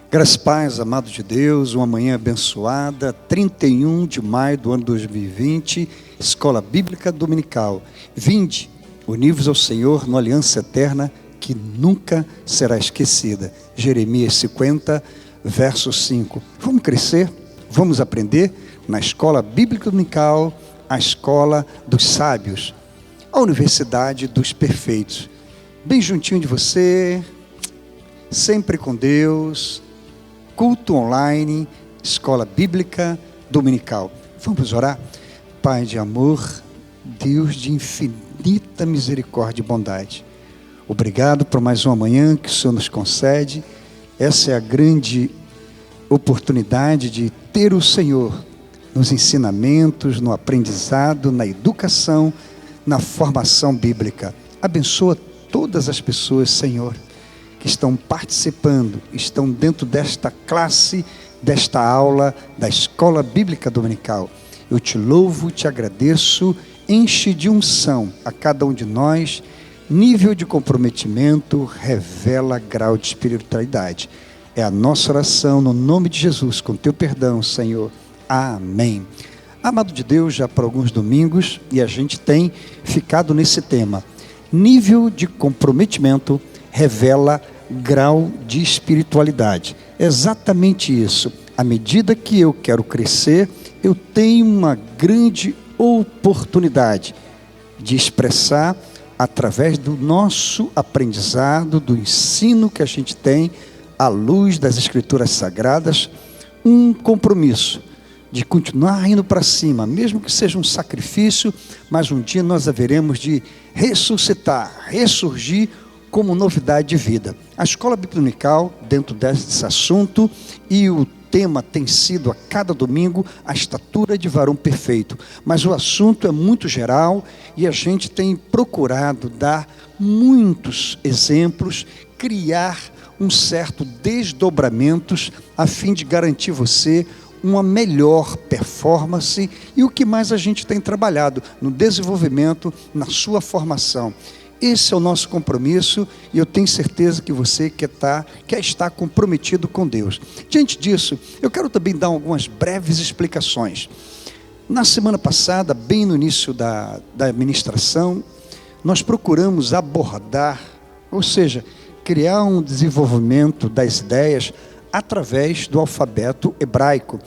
Graças e paz, amado de Deus, uma manhã abençoada, 31 de maio do ano 2020, Escola Bíblica Dominical. Vinde, univos ao Senhor numa aliança eterna que nunca será esquecida. Jeremias 50, verso 5. Vamos crescer, vamos aprender na Escola Bíblica Dominical, a Escola dos Sábios, a Universidade dos Perfeitos. Bem juntinho de você, sempre com Deus. Culto online, Escola Bíblica Dominical. Vamos orar? Pai de amor, Deus de infinita misericórdia e bondade. Obrigado por mais uma manhã que o Senhor nos concede. Essa é a grande oportunidade de ter o Senhor nos ensinamentos, no aprendizado, na educação, na formação bíblica. Abençoa todas as pessoas, Senhor, que estão participando, estão dentro desta classe, desta aula da Escola Bíblica Dominical. Eu te louvo, te agradeço, enche de unção a cada um de nós, nível de comprometimento, revela grau de espiritualidade. É a nossa oração no nome de Jesus, com teu perdão, Senhor. Amém. Amado de Deus, já por alguns domingos, e a gente tem ficado nesse tema. Nível de comprometimento revela grau de espiritualidade. É exatamente isso. À medida que eu quero crescer, eu tenho uma grande oportunidade de expressar, através do nosso aprendizado, do ensino que a gente tem, à luz das Escrituras Sagradas, um compromisso de continuar indo para cima, mesmo que seja um sacrifício, mas um dia nós haveremos de ressuscitar, ressurgir como novidade de vida. A Escola Bíblica Dominical, dentro desse assunto, e o tema tem sido a cada domingo a estatura de varão perfeito, mas o assunto é muito geral e a gente tem procurado dar muitos exemplos, criar um certo desdobramentos a fim de garantir você uma melhor performance e o que mais a gente tem trabalhado no desenvolvimento, na sua formação. Esse é o nosso compromisso e eu tenho certeza que você quer estar comprometido com Deus. Diante disso, eu quero também dar algumas breves explicações. Na semana passada, bem no início da ministração, nós procuramos abordar, ou seja, criar um desenvolvimento das ideias através do alfabeto hebraico.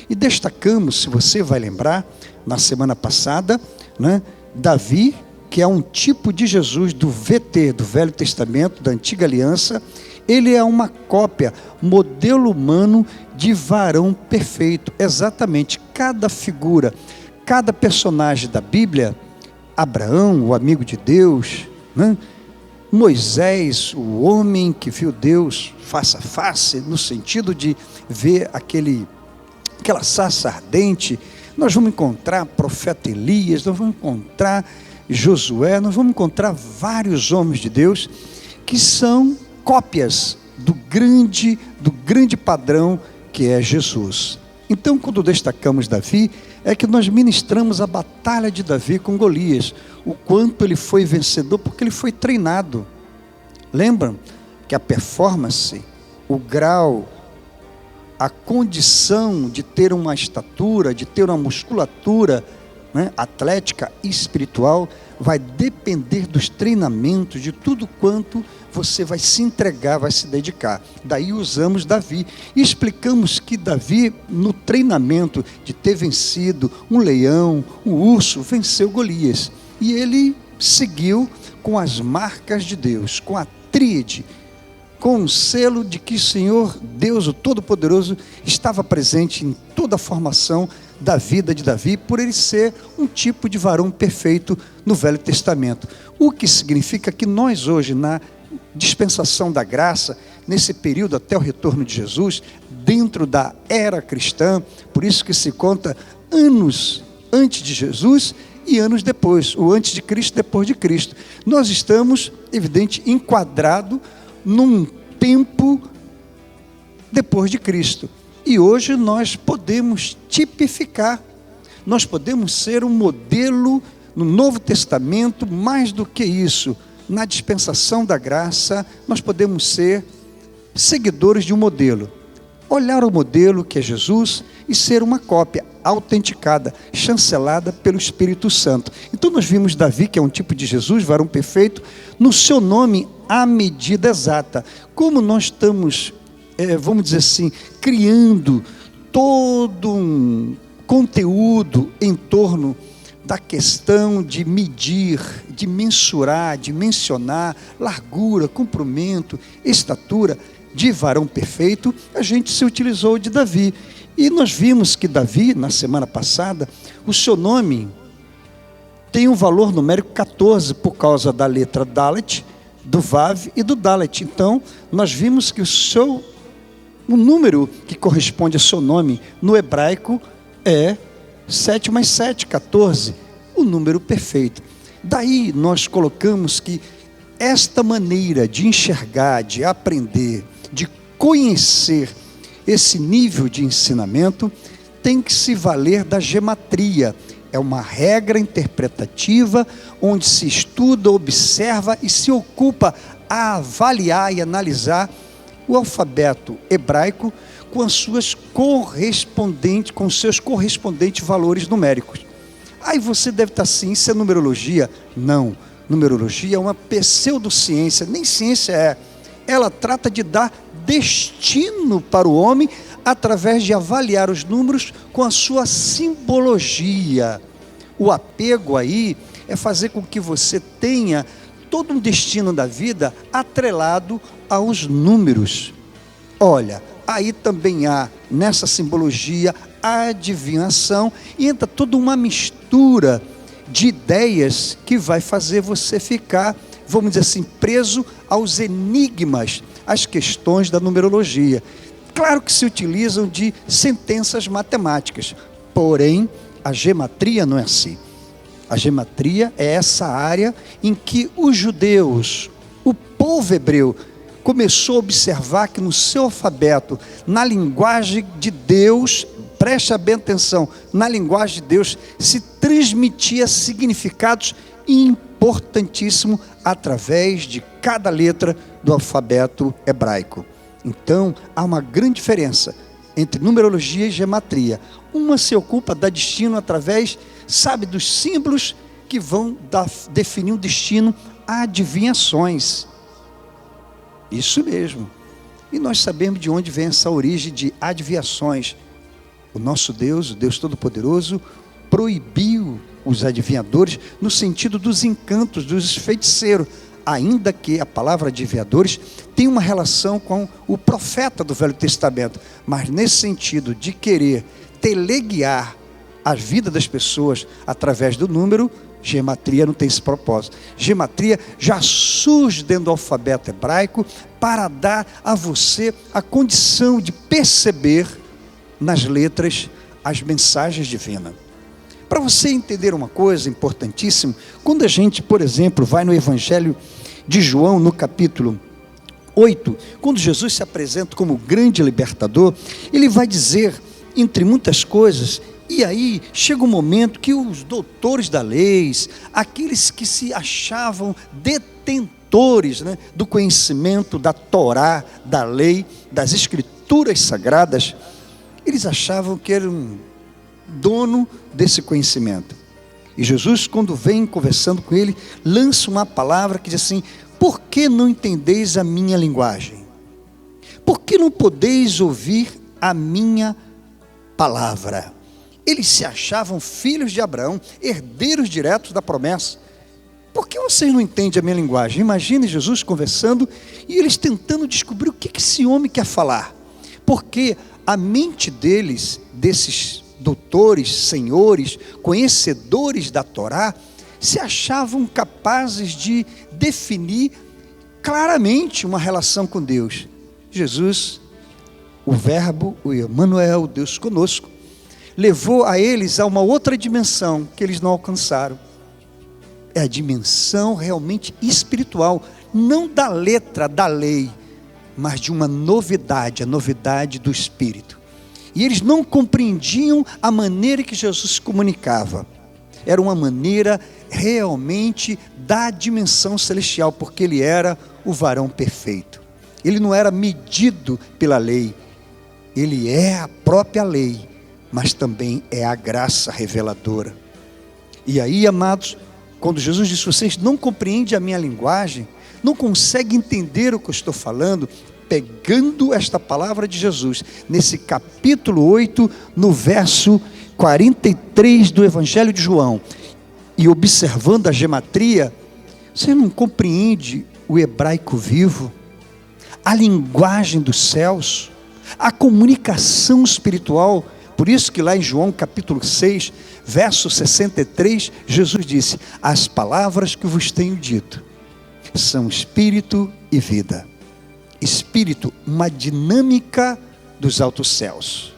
E destacamos, se você vai lembrar, na semana passada, Davi, que é um tipo de Jesus do VT, do Velho Testamento, da Antiga Aliança, ele é uma cópia, modelo humano de varão perfeito. Exatamente, cada figura, cada personagem da Bíblia, Abraão, o amigo de Deus, Moisés, o homem que viu Deus face a face, no sentido de ver aquela sarça ardente. Nós vamos encontrar o profeta Elias, nós vamos encontrar Josué, nós vamos encontrar vários homens de Deus que são cópias do grande padrão que é Jesus. Então, quando destacamos Davi, é que nós ministramos a batalha de Davi com Golias, o quanto ele foi vencedor, porque ele foi treinado. Lembram que a performance, o grau, a condição de ter uma estatura, de ter uma musculatura atlética e espiritual, vai depender dos treinamentos, de tudo quanto você vai se entregar, vai se dedicar. Daí usamos Davi e explicamos que Davi, no treinamento de ter vencido um leão, um urso, venceu Golias. E ele seguiu com as marcas de Deus, com a tríade, com o selo de que o Senhor, Deus o Todo-Poderoso, estava presente em toda a formação da vida de Davi, por ele ser um tipo de varão perfeito no Velho Testamento. O que significa que nós hoje, na dispensação da graça, nesse período até o retorno de Jesus, dentro da era cristã, por isso que se conta anos antes de Jesus e anos depois, o antes de Cristo, depois de Cristo. Nós estamos, evidente, enquadrados num tempo depois de Cristo. E hoje nós podemos tipificar, nós podemos ser um modelo no Novo Testamento, mais do que isso, na dispensação da graça, nós podemos ser seguidores de um modelo. olhar o modelo que é Jesus e ser uma cópia autenticada, chancelada pelo Espírito Santo. Então nós vimos Davi, que é um tipo de Jesus, varão perfeito, no seu nome à medida exata. Como nós estamos, vamos dizer assim, criando todo um conteúdo em torno da questão de medir, de mensurar, de mencionar largura, comprimento, estatura de varão perfeito, a gente se utilizou de Davi. E nós vimos que Davi, na semana passada, o seu nome tem um valor numérico 14 por causa da letra Dalet, do Vav e do Dalet. Então, nós vimos que o número que corresponde ao seu nome no hebraico é 7 mais 7, 14, o número perfeito. Daí nós colocamos que esta maneira de enxergar, de aprender, de conhecer esse nível de ensinamento tem que se valer da gematria. É uma regra interpretativa onde se estuda, observa e se ocupa a avaliar e analisar o alfabeto hebraico com as suas correspondentes, com seus correspondentes valores numéricos. Aí você deve estar assim, isso é numerologia? Não, numerologia é uma pseudociência, nem ciência é. Ela trata de dar destino para o homem através de avaliar os números com a sua simbologia. O apego aí é fazer com que você tenha todo um destino da vida atrelado aos números. Olha, aí também há, nessa simbologia, a adivinhação, e entra toda uma mistura de ideias que vai fazer você ficar, vamos dizer assim, preso aos enigmas, às questões da numerologia. Claro que se utilizam de sentenças matemáticas, porém, a gematria não é assim. A gematria é essa área em que os judeus, o povo hebreu, começou a observar que no seu alfabeto, na linguagem de Deus, preste bem atenção, na linguagem de Deus se transmitia significados importantíssimos através de cada letra do alfabeto hebraico. Então, há uma grande diferença entre numerologia e gematria. Uma se ocupa da destino através, sabe, dos símbolos que vão definir um destino, adivinhações. Isso mesmo. E nós sabemos de onde vem essa origem de adivinhações. O nosso Deus, o Deus Todo-Poderoso, proibiu os adivinhadores no sentido dos encantos, dos feiticeiros, ainda que a palavra adivinhadores tem uma relação com o profeta do Velho Testamento, mas nesse sentido de querer teleguiar a vida das pessoas através do número, gematria não tem esse propósito. Gematria já surge dentro do alfabeto hebraico para dar a você a condição de perceber nas letras as mensagens divinas. Para você entender uma coisa importantíssima, quando a gente, por exemplo, vai no Evangelho de João, no capítulo 8, quando Jesus se apresenta como grande libertador, ele vai dizer, entre muitas coisas, e aí chega um momento que os doutores da lei, aqueles que se achavam detentores, do conhecimento da Torá, da lei, das escrituras sagradas, eles achavam que eram dono desse conhecimento. E Jesus, quando vem conversando com ele, lança uma palavra que diz assim: por que não entendeis a minha linguagem? Por que não podeis ouvir a minha palavra? Eles se achavam filhos de Abraão, herdeiros diretos da promessa. Por que vocês não entendem a minha linguagem? Imagine Jesus conversando e eles tentando descobrir o que esse homem quer falar. Porque a mente deles, desses doutores, senhores, conhecedores da Torá, se achavam capazes de definir claramente uma relação com Deus. Jesus, o Verbo, o Emanuel, Deus conosco, levou a eles a uma outra dimensão que eles não alcançaram. É a dimensão realmente espiritual, não da letra, da lei, mas de uma novidade, a novidade do Espírito. E eles não compreendiam a maneira que Jesus se comunicava. Era uma maneira realmente da dimensão celestial, porque ele era o varão perfeito. Ele não era medido pela lei. ele é a própria lei, mas também é a graça reveladora. E aí, amados, quando Jesus disse, vocês não compreendem a minha linguagem, não conseguem entender o que eu estou falando, pegando esta palavra de Jesus, nesse capítulo 8, no verso 43 do Evangelho de João, e observando a gematria, você não compreende o hebraico vivo, a linguagem dos céus, a comunicação espiritual. Por isso que lá em João capítulo 6, verso 63, Jesus disse, as palavras que vos tenho dito, são espírito e vida. Espírito, uma dinâmica dos altos céus,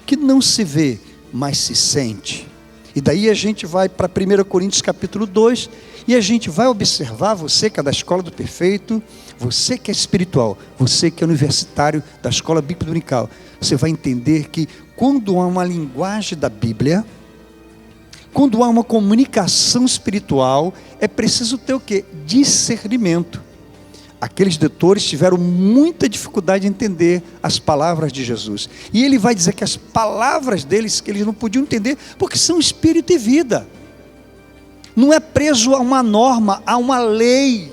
que não se vê, mas se sente. E daí a gente vai para 1 Coríntios capítulo 2, e a gente vai observar, você que é da Escola do Perfeito, você que é espiritual, você que é universitário da Escola Bíblica Dominical, você vai entender que quando há uma linguagem da Bíblia, quando há uma comunicação espiritual, é preciso ter o quê? Discernimento. Aqueles doutores tiveram muita dificuldade de entender as palavras de Jesus. E ele vai dizer que as palavras deles, que eles não podiam entender, porque são espírito e vida. Não é preso a uma norma, a uma lei.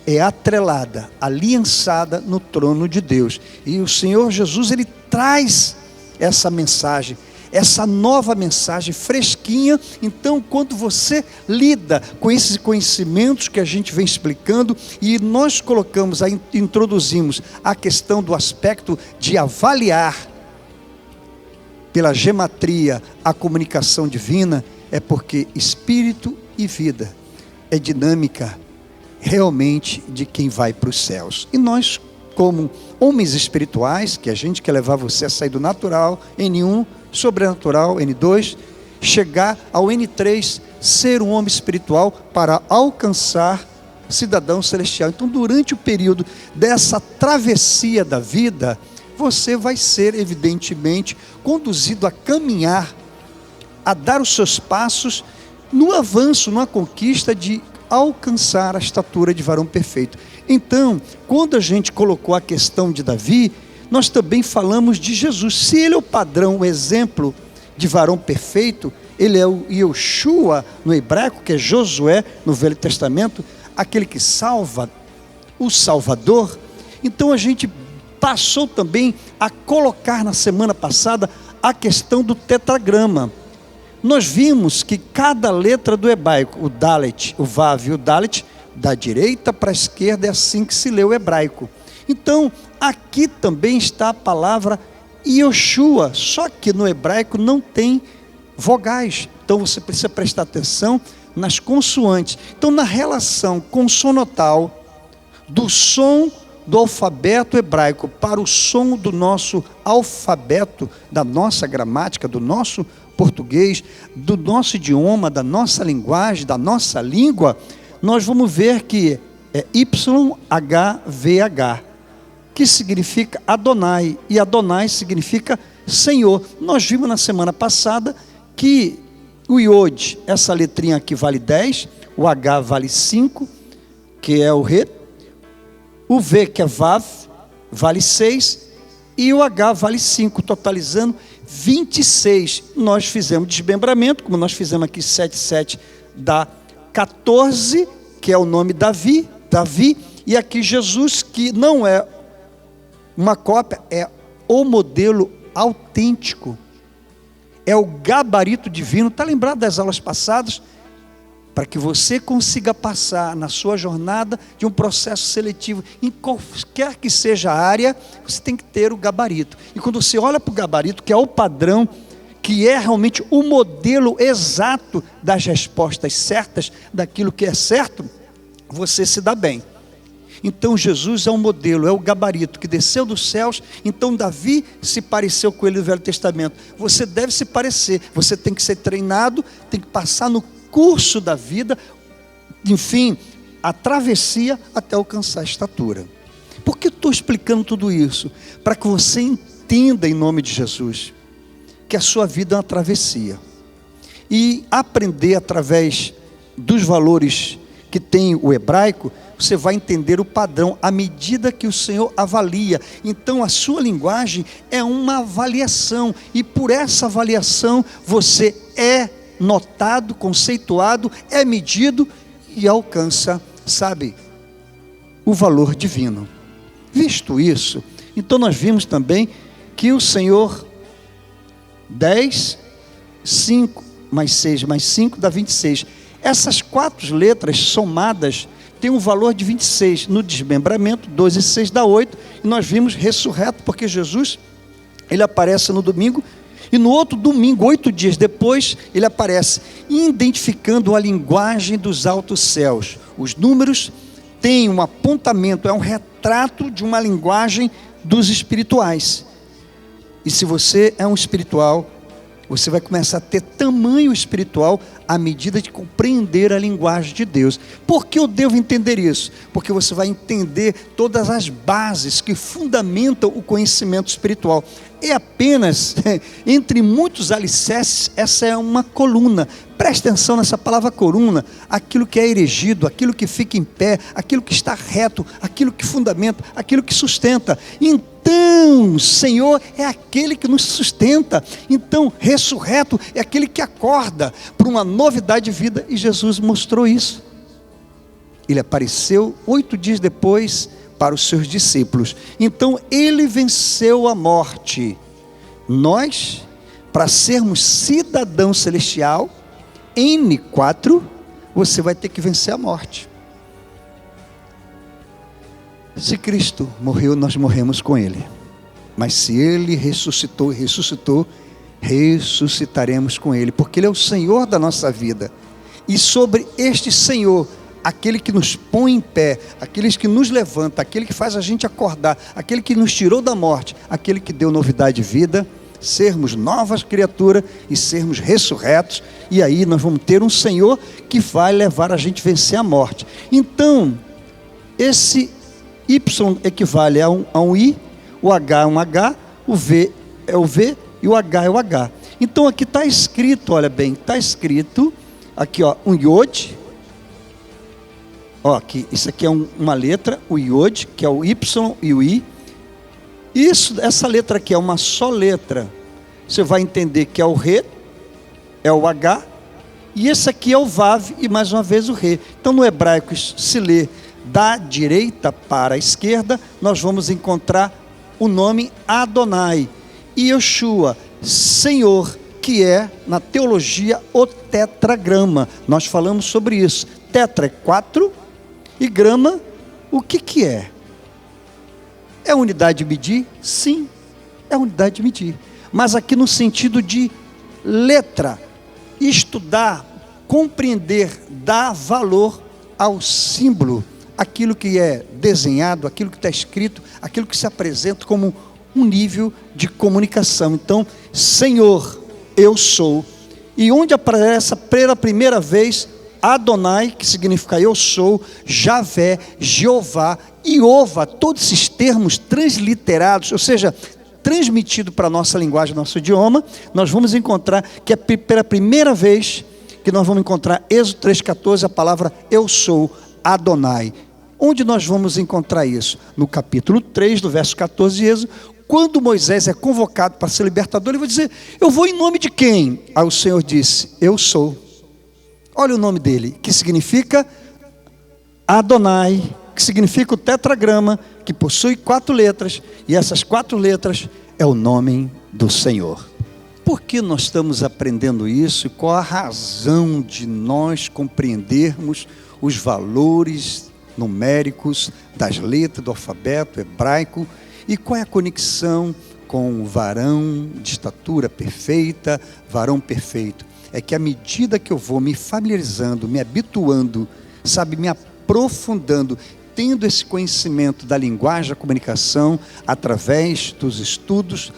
É atrelada, aliançada no trono de Deus. E o Senhor Jesus, ele traz essa mensagem, essa nova mensagem fresquinha. Então, quando você lida com esses conhecimentos que a gente vem explicando, e nós colocamos, introduzimos a questão do aspecto de avaliar pela gematria a comunicação divina, é porque espírito e vida é dinâmica realmente de quem vai para os céus. E nós, como homens espirituais, que a gente quer levar você a sair do natural, N1, sobrenatural, N2, chegar ao N3, ser um homem espiritual para alcançar cidadão celestial. Então, durante o período dessa travessia da vida, você vai ser, evidentemente, conduzido a caminhar, a dar os seus passos no avanço, numa conquista de alcançar a estatura de varão perfeito. Então, quando a gente colocou a questão de Davi, nós também falamos de Jesus. Se ele é o padrão, o exemplo de varão perfeito, ele é o Yoshua no hebraico, que é Josué no Velho Testamento, aquele que salva, o Salvador. Então a gente passou também a colocar na semana passada a questão do tetragrama. Nós vimos que cada letra do hebraico, o Dalet, o Vav e o Dalet, da direita para a esquerda, é assim que se lê o hebraico. Então, aqui também está a palavra Yoshua, só que no hebraico não tem vogais. Então você precisa prestar atenção nas consoantes. Então, na relação consonatal do som do alfabeto hebraico para o som do nosso alfabeto, da nossa gramática, do nosso português, do nosso idioma, da nossa linguagem, da nossa língua, nós vamos ver que é YHVH, que significa Adonai, e Adonai significa Senhor. Nós vimos na semana passada que o Iod, essa letrinha aqui vale 10, o H vale 5, que é o Re, o V, que é Vav, vale 6, e o H vale 5, totalizando 26. Nós fizemos desmembramento, como nós fizemos aqui 7 dá 14, que é o nome Davi, e aqui Jesus, que não é uma cópia, é o modelo autêntico, é o gabarito divino. Está lembrado das aulas passadas? Para que você consiga passar na sua jornada de um processo seletivo, em qualquer que seja a área, você tem que ter o gabarito. E quando você olha para o gabarito, que é o padrão, que é realmente o modelo exato das respostas certas, daquilo que é certo, você se dá bem. Então Jesus é o modelo, é o gabarito que desceu dos céus. Então Davi se pareceu com ele no Velho Testamento. Você deve se parecer, você tem que ser treinado, tem que passar no curso da vida, enfim, a travessia até alcançar a estatura. Por que eu estou explicando tudo isso? Para que você entenda, em nome de Jesus, que a sua vida é uma travessia, e aprender através dos valores que tem o hebraico, você vai entender o padrão à medida que o Senhor avalia. Então a sua linguagem é uma avaliação, e por essa avaliação você é notado, conceituado, é medido e alcança, sabe, o valor divino. Visto isso, então nós vimos também que o Senhor, 10, 5, mais 6, mais 5 dá 26. Essas 4 letras somadas têm um valor de 26. No desmembramento, 12 e 6 dá 8. E nós vimos ressurreto, porque Jesus, ele aparece no domingo, e no outro domingo, 8 dias depois, ele aparece, identificando a linguagem dos altos céus. Os números têm um apontamento, é um retrato de uma linguagem dos espirituais. E se você é um espiritual, você vai começar a ter tamanho espiritual à medida de compreender a linguagem de Deus. Por que eu devo entender isso? Porque você vai entender todas as bases que fundamentam o conhecimento espiritual. É apenas, entre muitos alicerces, essa é uma coluna. Preste atenção nessa palavra coluna. Aquilo que é erigido, aquilo que fica em pé, aquilo que está reto, aquilo que fundamenta, aquilo que sustenta. Então, Senhor é aquele que nos sustenta. Então, ressurreto é aquele que acorda para uma novidade de vida. E Jesus mostrou isso. Ele apareceu 8 dias depois para os seus discípulos. Então, ele venceu a morte. Nós, para sermos cidadão celestial, N4, você vai ter que vencer a morte. Se Cristo morreu, nós morremos com Ele. Mas se Ele ressuscitou e ressuscitou, ressuscitaremos com Ele, porque Ele é o Senhor da nossa vida. E sobre este Senhor, aquele que nos põe em pé, aquele que nos levanta, aquele que faz a gente acordar, aquele que nos tirou da morte, aquele que deu novidade de vida, sermos novas criaturas e sermos ressurretos, e aí nós vamos ter um Senhor que vai levar a gente a vencer a morte. Então, esse Y equivale a um I, o H é um H, o V é o V e o H é o H. Então aqui está escrito, olha bem, está escrito aqui, ó, um Yod. Ó, aqui, isso aqui é uma letra, o Yod, que é o Y e o I. Essa letra aqui é uma só letra. Você vai entender que é o Re, é o H, e esse aqui é o Vav, e mais uma vez o Re. Então no hebraico se lê da direita para a esquerda, nós vamos encontrar o nome Adonai. E Yeshua, Senhor, que é, na teologia, o tetragrama. Nós falamos sobre isso. Tetra é 4, e grama, o que é? É unidade de medir? Sim, é unidade de medir. Mas aqui no sentido de letra, estudar, compreender, dar valor ao símbolo, aquilo que é desenhado, aquilo que está escrito, aquilo que se apresenta como um nível de comunicação. Então, Senhor, eu sou. E onde aparece pela primeira vez Adonai, que significa eu sou, Javé, Jeová, Iova, todos esses termos transliterados, ou seja, transmitido para a nossa linguagem, nosso idioma, nós vamos encontrar que é pela primeira vez que nós vamos encontrar Êxodo 3,14, a palavra eu sou, Adonai. Onde nós vamos encontrar isso? No capítulo 3, do verso 14 de Êxodo, quando Moisés é convocado para ser libertador, ele vai dizer, eu vou em nome de quem? Aí o Senhor disse, eu sou. Olha o nome dele, que significa Adonai, que significa o tetragrama, que possui 4 letras, e essas 4 letras é o nome do Senhor. Por que nós estamos aprendendo isso? E qual a razão de nós compreendermos os valores numéricos das letras do alfabeto hebraico? E qual é a conexão com o varão de estatura perfeita, varão perfeito? É que à medida que eu vou me familiarizando, me habituando, sabe, me aprofundando, tendo esse conhecimento da linguagem da comunicação, através dos estudos,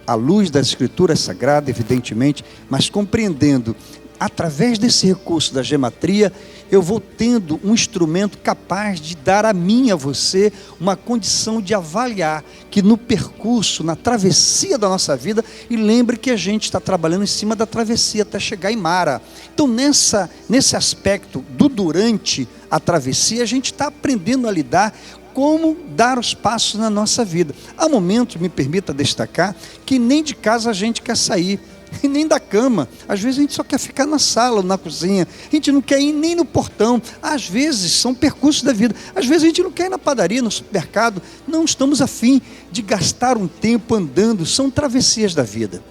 à luz das escrituras sagradas, evidentemente, mas compreendendo através desse recurso da gematria, eu vou tendo um instrumento capaz de dar a mim, a você, uma condição de avaliar que no percurso, na travessia da nossa vida, e lembre que a gente está trabalhando em cima da travessia até chegar em Mara. Então nesse aspecto do durante a travessia, a gente está aprendendo a lidar como dar os passos na nossa vida. Há momentos, me permita destacar, que nem de casa a gente quer sair, e nem da cama. Às vezes a gente só quer ficar na sala ou na cozinha, a gente não quer ir nem no portão. Às vezes são percursos da vida, às vezes a gente não quer ir na padaria, no supermercado, não estamos afim de gastar um tempo andando, são travessias da vida.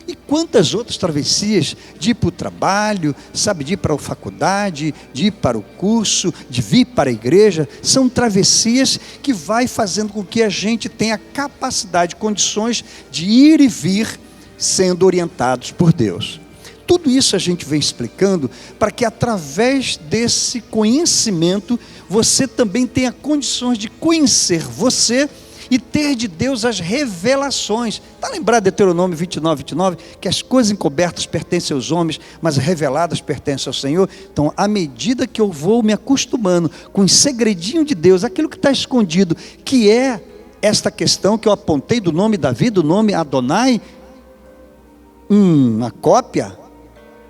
E quantas outras travessias, de ir para o trabalho, sabe, de ir para a faculdade, de ir para o curso, de vir para a igreja, são travessias que vai fazendo com que a gente tenha capacidade, condições de ir e vir, sendo orientados por Deus. Tudo isso a gente vem explicando para que através desse conhecimento, você também tenha condições de conhecer você e ter de Deus as revelações. Está lembrado de Deuteronômio 29, que as coisas encobertas pertencem aos homens, mas as reveladas pertencem ao Senhor? Então, à medida que eu vou me acostumando com o segredinho de Deus, aquilo que está escondido, que é esta questão que eu apontei do nome Davi, do nome Adonai, uma cópia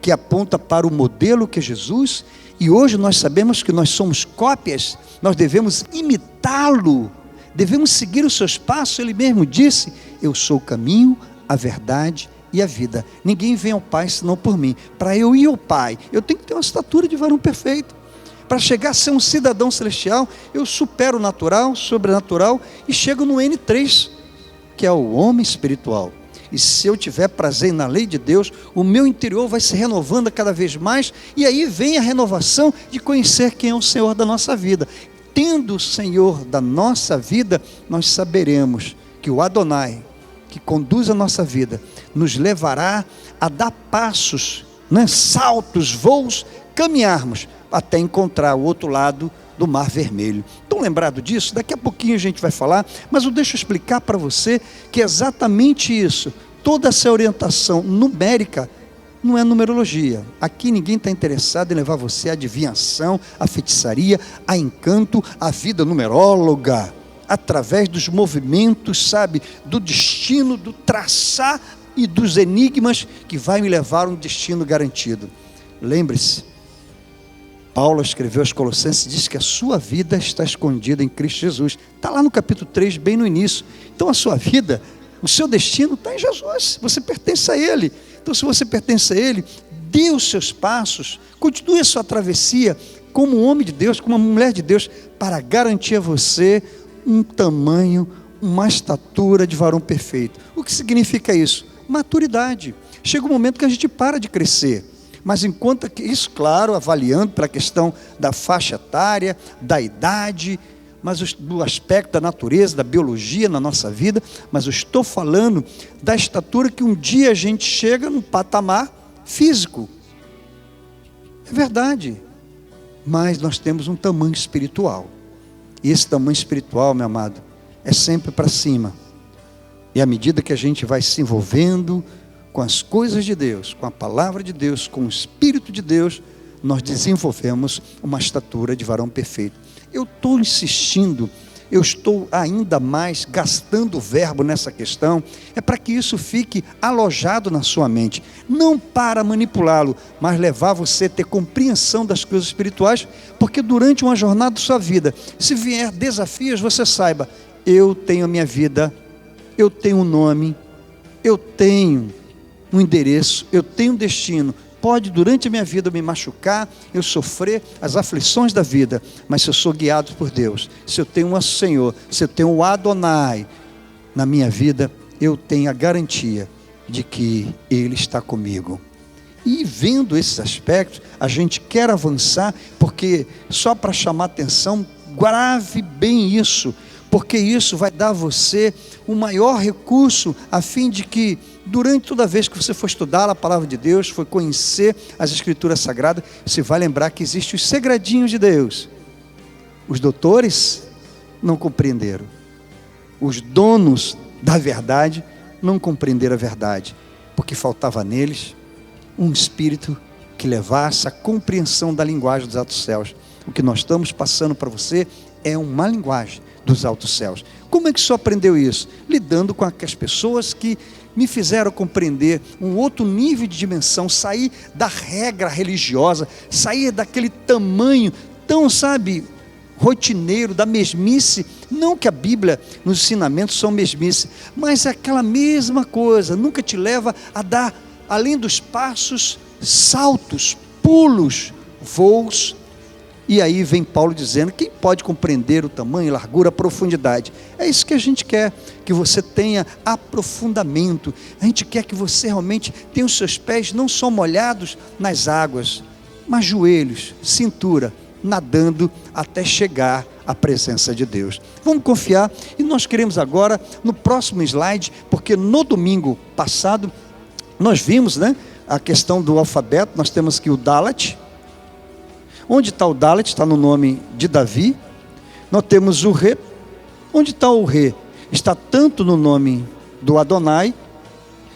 que aponta para o modelo que é Jesus, e hoje nós sabemos que nós somos cópias, nós devemos imitá-lo, devemos seguir os seus passos. Ele mesmo disse: eu sou o caminho, a verdade e a vida, ninguém vem ao Pai senão por mim. Para eu ir ao Pai, eu tenho que ter uma estatura de varão perfeito. Para chegar a ser um cidadão celestial, eu supero o natural, sobrenatural, e chego no N3, que é o homem espiritual. E se eu tiver prazer na lei de Deus, o meu interior vai se renovando cada vez mais, e aí vem a renovação de conhecer quem é o Senhor da nossa vida. Tendo o Senhor da nossa vida, nós saberemos que o Adonai, que conduz a nossa vida, nos levará a dar passos, saltos, voos, caminharmos, até encontrar o outro lado do Mar Vermelho. Estão lembrados disso? Daqui a pouquinho a gente vai falar, mas eu deixo explicar para você que é exatamente isso. Toda essa orientação numérica não é numerologia. Aqui ninguém está interessado em levar você à adivinhação, à feitiçaria, a encanto, à vida numeróloga, através dos movimentos, sabe, do destino, do traçar e dos enigmas que vai me levar a um destino garantido. Lembre-se, Paulo escreveu aos Colossenses, diz que a sua vida está escondida em Cristo Jesus. Está lá no capítulo 3, bem no início. Então a sua vida, o seu destino está em Jesus, você pertence a Ele. Então se você pertence a Ele, dê os seus passos, continue a sua travessia como um homem de Deus, como uma mulher de Deus, para garantir a você um tamanho, uma estatura de varão perfeito. O que significa isso? Maturidade. Chega um momento que a gente para de crescer. Mas enquanto que isso, claro, avaliando para a questão da faixa etária, da idade, mas do aspecto da natureza, da biologia na nossa vida, mas eu estou falando da estatura que um dia a gente chega num patamar físico. É verdade, mas nós temos um tamanho espiritual, e esse tamanho espiritual, meu amado, é sempre para cima, e à medida que a gente vai se envolvendo com as coisas de Deus, com a palavra de Deus, com o Espírito de Deus, nós desenvolvemos uma estatura de varão perfeito. Eu estou insistindo, eu estou ainda mais gastando o verbo nessa questão, é para que isso fique alojado na sua mente, não para manipulá-lo, mas levar você a ter compreensão das coisas espirituais, porque durante uma jornada da sua vida, se vier desafios, você saiba, eu tenho a minha vida, eu tenho um nome, eu tenho um endereço, eu tenho um destino. Pode durante a minha vida me machucar, eu sofrer as aflições da vida, mas se eu sou guiado por Deus, se eu tenho um Senhor, se eu tenho o Adonai na minha vida, eu tenho a garantia de que Ele está comigo. E vendo esses aspectos, a gente quer avançar, porque só para chamar atenção, grave bem isso, porque isso vai dar a você um maior recurso, a fim de que, durante toda vez que você for estudar a palavra de Deus, for conhecer as Escrituras Sagradas, você vai lembrar que existem os segredinhos de Deus. Os doutores não compreenderam, os donos da verdade não compreenderam a verdade, porque faltava neles um espírito que levar essa compreensão da linguagem dos altos céus. O que nós estamos passando para você é uma linguagem dos altos céus. Como é que o senhor aprendeu isso? Lidando com as pessoas que me fizeram compreender um outro nível de dimensão, sair da regra religiosa, sair daquele tamanho tão, rotineiro, da mesmice. Não que a Bíblia, nos ensinamentos, são mesmice, mas é aquela mesma coisa, nunca te leva a dar, além dos passos, saltos, pulos, voos. E aí vem Paulo dizendo, quem pode compreender o tamanho, a largura, a profundidade? É isso que a gente quer, que você tenha aprofundamento. A gente quer que você realmente tenha os seus pés não só molhados nas águas, mas joelhos, cintura, nadando até chegar à presença de Deus. Vamos confiar, e nós queremos agora, no próximo slide, porque no domingo passado, nós vimos, a questão do alfabeto. Nós temos aqui o Dalet. Onde está o Dalet? Está no nome de Davi. Nós temos o Re. Onde está o Re? Está tanto no nome do Adonai.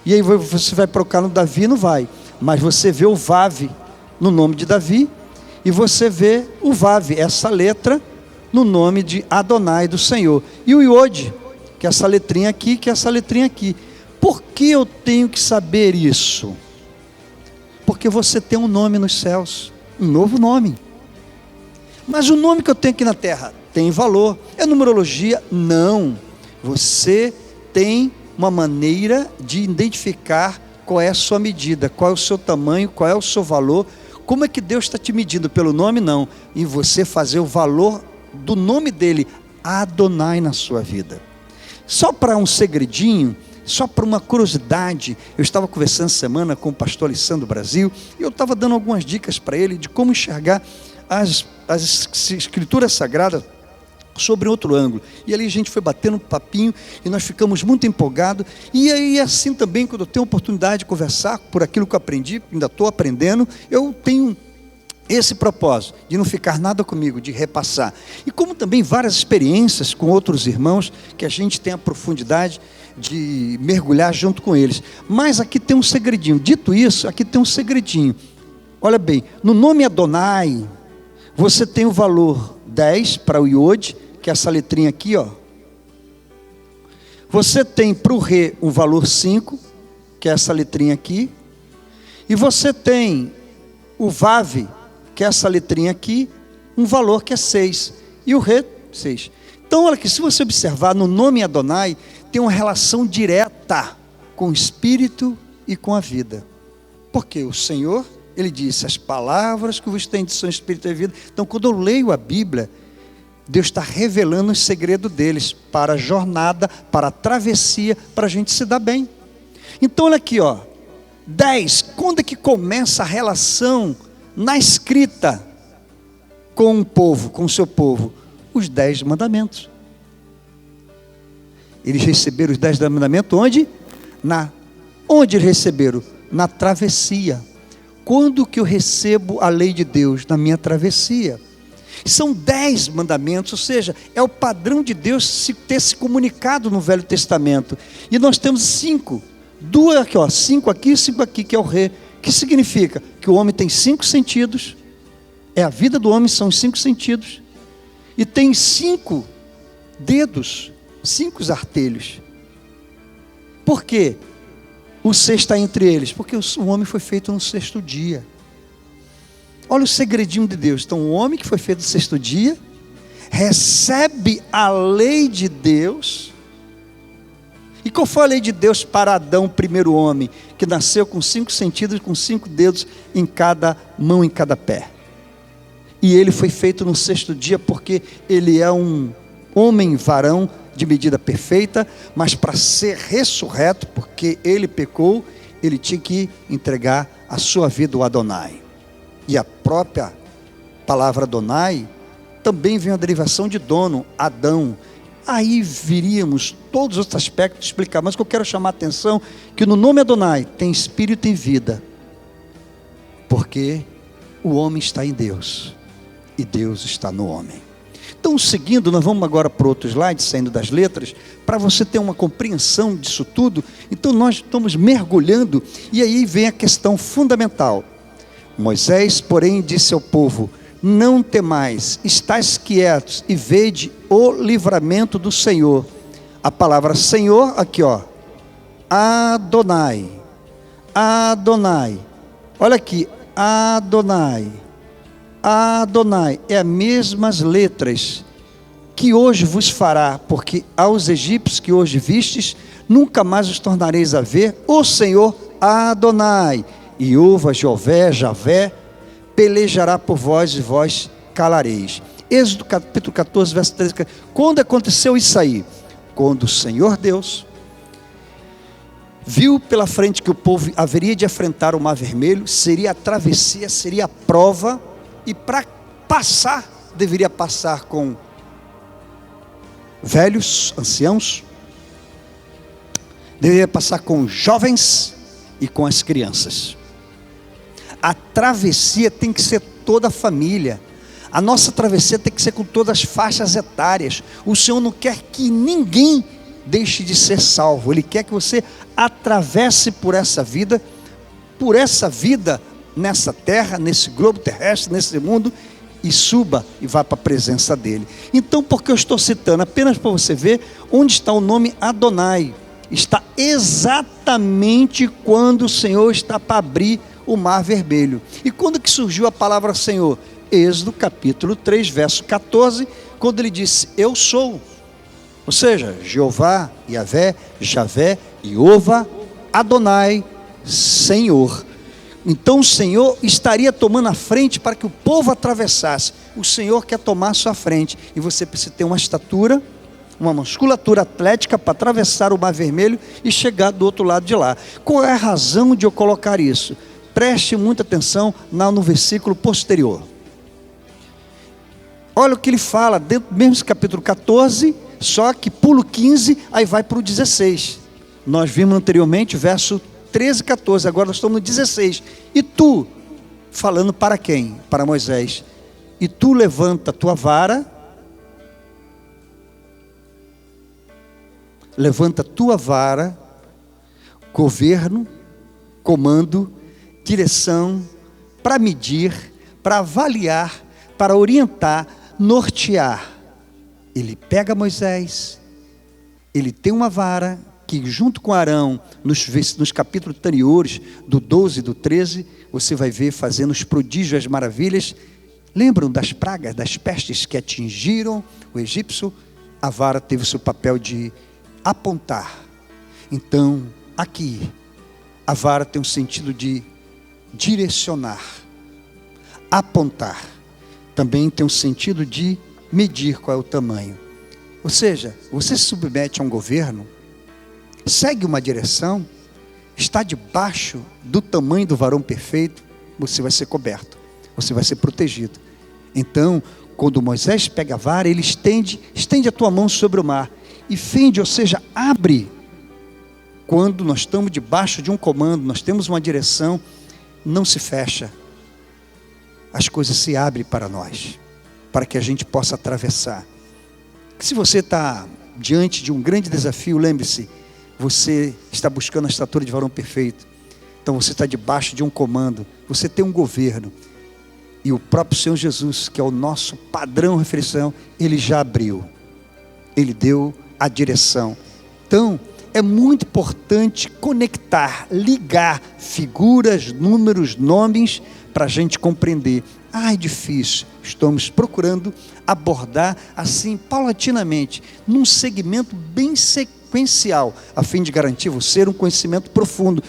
E aí você vai procurar no Davi, não vai. Mas você vê o Vav no nome de Davi. E você vê o Vav, essa letra, no nome de Adonai, do Senhor. E o Iod, que é essa letrinha aqui, que é essa letrinha aqui. Por que eu tenho que saber isso? Porque você tem um nome nos céus. Um novo nome. Mas o nome que eu tenho aqui na terra tem valor. É numerologia? Não. Você tem uma maneira de identificar qual é a sua medida, qual é o seu tamanho, qual é o seu valor. Como é que Deus está te medindo? Pelo nome? Não. E você fazer o valor do nome dele, Adonai, na sua vida. Só para um segredinho, só para uma curiosidade, eu estava conversando essa semana com o pastor Alessandro Brasil, e eu estava dando algumas dicas para ele de como enxergar as escrituras sagradas sobre outro ângulo. E ali a gente foi batendo um papinho, e nós ficamos muito empolgados. E aí assim também, quando eu tenho a oportunidade de conversar por aquilo que eu aprendi, ainda estou aprendendo, eu tenho esse propósito, de não ficar nada comigo, de repassar. E como também várias experiências com outros irmãos, que a gente tem a profundidade de mergulhar junto com eles. Mas aqui tem um segredinho. Dito isso, aqui tem um segredinho. Olha bem, no nome Adonai, você tem o valor 10 para o Iod, que é essa letrinha aqui, ó. Você tem para o Re um valor 5, que é essa letrinha aqui. E você tem o Vav, que é essa letrinha aqui, um valor que é 6. E o Re, 6. Então, olha que se você observar, no nome Adonai, tem uma relação direta com o Espírito e com a vida. Porque o Senhor, Ele disse, as palavras que vos tenho são Espírito e vida. Então, quando eu leio a Bíblia, Deus está revelando o segredo deles para a jornada, para a travessia, para a gente se dar bem. Então, olha aqui, ó, 10, quando é que começa a relação na escrita com o povo, com o seu povo? Os 10 mandamentos. Eles receberam os 10 mandamentos onde? Onde eles receberam? Na travessia. Quando que eu recebo a lei de Deus? Na minha travessia. São 10 mandamentos, ou seja, é o padrão de Deus ter se comunicado no Velho Testamento. E nós temos 5. 2 aqui, ó, 5 aqui e 5 aqui, que é o Re. Que significa? Que o homem tem 5 sentidos. É a vida do homem, são os 5 sentidos. E tem 5 dedos, 5 artelhos. Por quê? O 6 está entre eles. Porque o homem foi feito no 6º dia. Olha o segredinho de Deus. Então o homem que foi feito no 6º dia recebe a lei de Deus. E qual foi a lei de Deus para Adão, o primeiro homem, que nasceu com 5 sentidos, com 5 dedos em cada mão, em cada pé? E ele foi feito no 6º dia porque ele é um homem varão de medida perfeita, mas para ser ressurreto, porque ele pecou, ele tinha que entregar a sua vida ao Adonai. E a própria palavra Adonai também vem a derivação de dono, Adão. Aí viríamos todos os outros aspectos explicar, mas o que eu quero chamar a atenção, que no nome Adonai tem espírito e vida, porque o homem está em Deus, e Deus está no homem. Então, seguindo, nós vamos agora para outro slide, saindo das letras, para você ter uma compreensão disso tudo. Então nós estamos mergulhando, e aí vem a questão fundamental. Moisés, porém, disse ao povo: não temais, estais quietos e vede o livramento do Senhor. A palavra Senhor, aqui ó, Adonai, Adonai, olha aqui, Adonai, Adonai, é as mesmas letras que hoje vos fará, porque aos egípcios que hoje vistes, nunca mais os tornareis a ver, o Senhor Adonai, Jeová, Javé, pelejará por vós e vós calareis. Êxodo capítulo 14, verso 13. Quando aconteceu isso aí? Quando o Senhor Deus viu pela frente que o povo haveria de enfrentar o Mar Vermelho, seria a travessia, seria a prova, e para passar, deveria passar com velhos, anciãos, deveria passar com jovens e com as crianças. A travessia tem que ser toda a família. A nossa travessia tem que ser com todas as faixas etárias. O Senhor não quer que ninguém deixe de ser salvo. Ele quer que você atravesse por essa vida nessa terra, nesse globo terrestre, nesse mundo, e suba e vá para a presença dele. Então, porque eu estou citando? Apenas para você ver onde está o nome Adonai. Está exatamente quando o Senhor está para abrir o Mar Vermelho. E quando que surgiu a palavra Senhor? Êxodo capítulo 3, verso 14, quando ele disse: eu sou. Ou seja, Jeová, Javé, Jeová, Adonai, Senhor. Então o Senhor estaria tomando a frente para que o povo atravessasse. O Senhor quer tomar a sua frente, e você precisa ter uma estatura, uma musculatura atlética para atravessar o Mar Vermelho e chegar do outro lado de lá. Qual é a razão de eu colocar isso? Preste muita atenção no versículo posterior. Olha o que ele fala, dentro do mesmo capítulo 14, só que pulo 15, aí vai para o 16. Nós vimos anteriormente o verso 13 e 14, agora nós estamos no 16. E tu, falando para quem? Para Moisés. E tu levanta a tua vara, governo, comando, direção, para medir, para avaliar, para orientar, nortear. Ele pega Moisés, ele tem uma vara, que junto com Arão, nos capítulos anteriores, do 12 e do 13, você vai ver fazendo os prodígios, as maravilhas. Lembram das pragas, das pestes que atingiram o egípcio? A vara teve o seu papel de apontar. Então, aqui, a vara tem um sentido de direcionar, apontar. Também tem um sentido de medir qual é o tamanho. Ou seja, você se submete a um governo, segue uma direção, está debaixo do tamanho do varão perfeito, você vai ser coberto, você vai ser protegido. Então, quando Moisés pega a vara, ele estende a tua mão sobre o mar, e fende, ou seja, abre. Quando nós estamos debaixo de um comando, nós temos uma direção, não se fecha, as coisas se abrem para nós, para que a gente possa atravessar. Se você está diante de um grande desafio, lembre-se, você está buscando a estatura de varão perfeito, então você está debaixo de um comando, você tem um governo, e o próprio Senhor Jesus, que é o nosso padrão de refeição, ele já abriu, ele deu a direção. Então, é muito importante conectar, ligar figuras, números, nomes, para a gente compreender. É difícil. Estamos procurando abordar assim, paulatinamente, num segmento bem sequencial, a fim de garantir você um conhecimento profundo.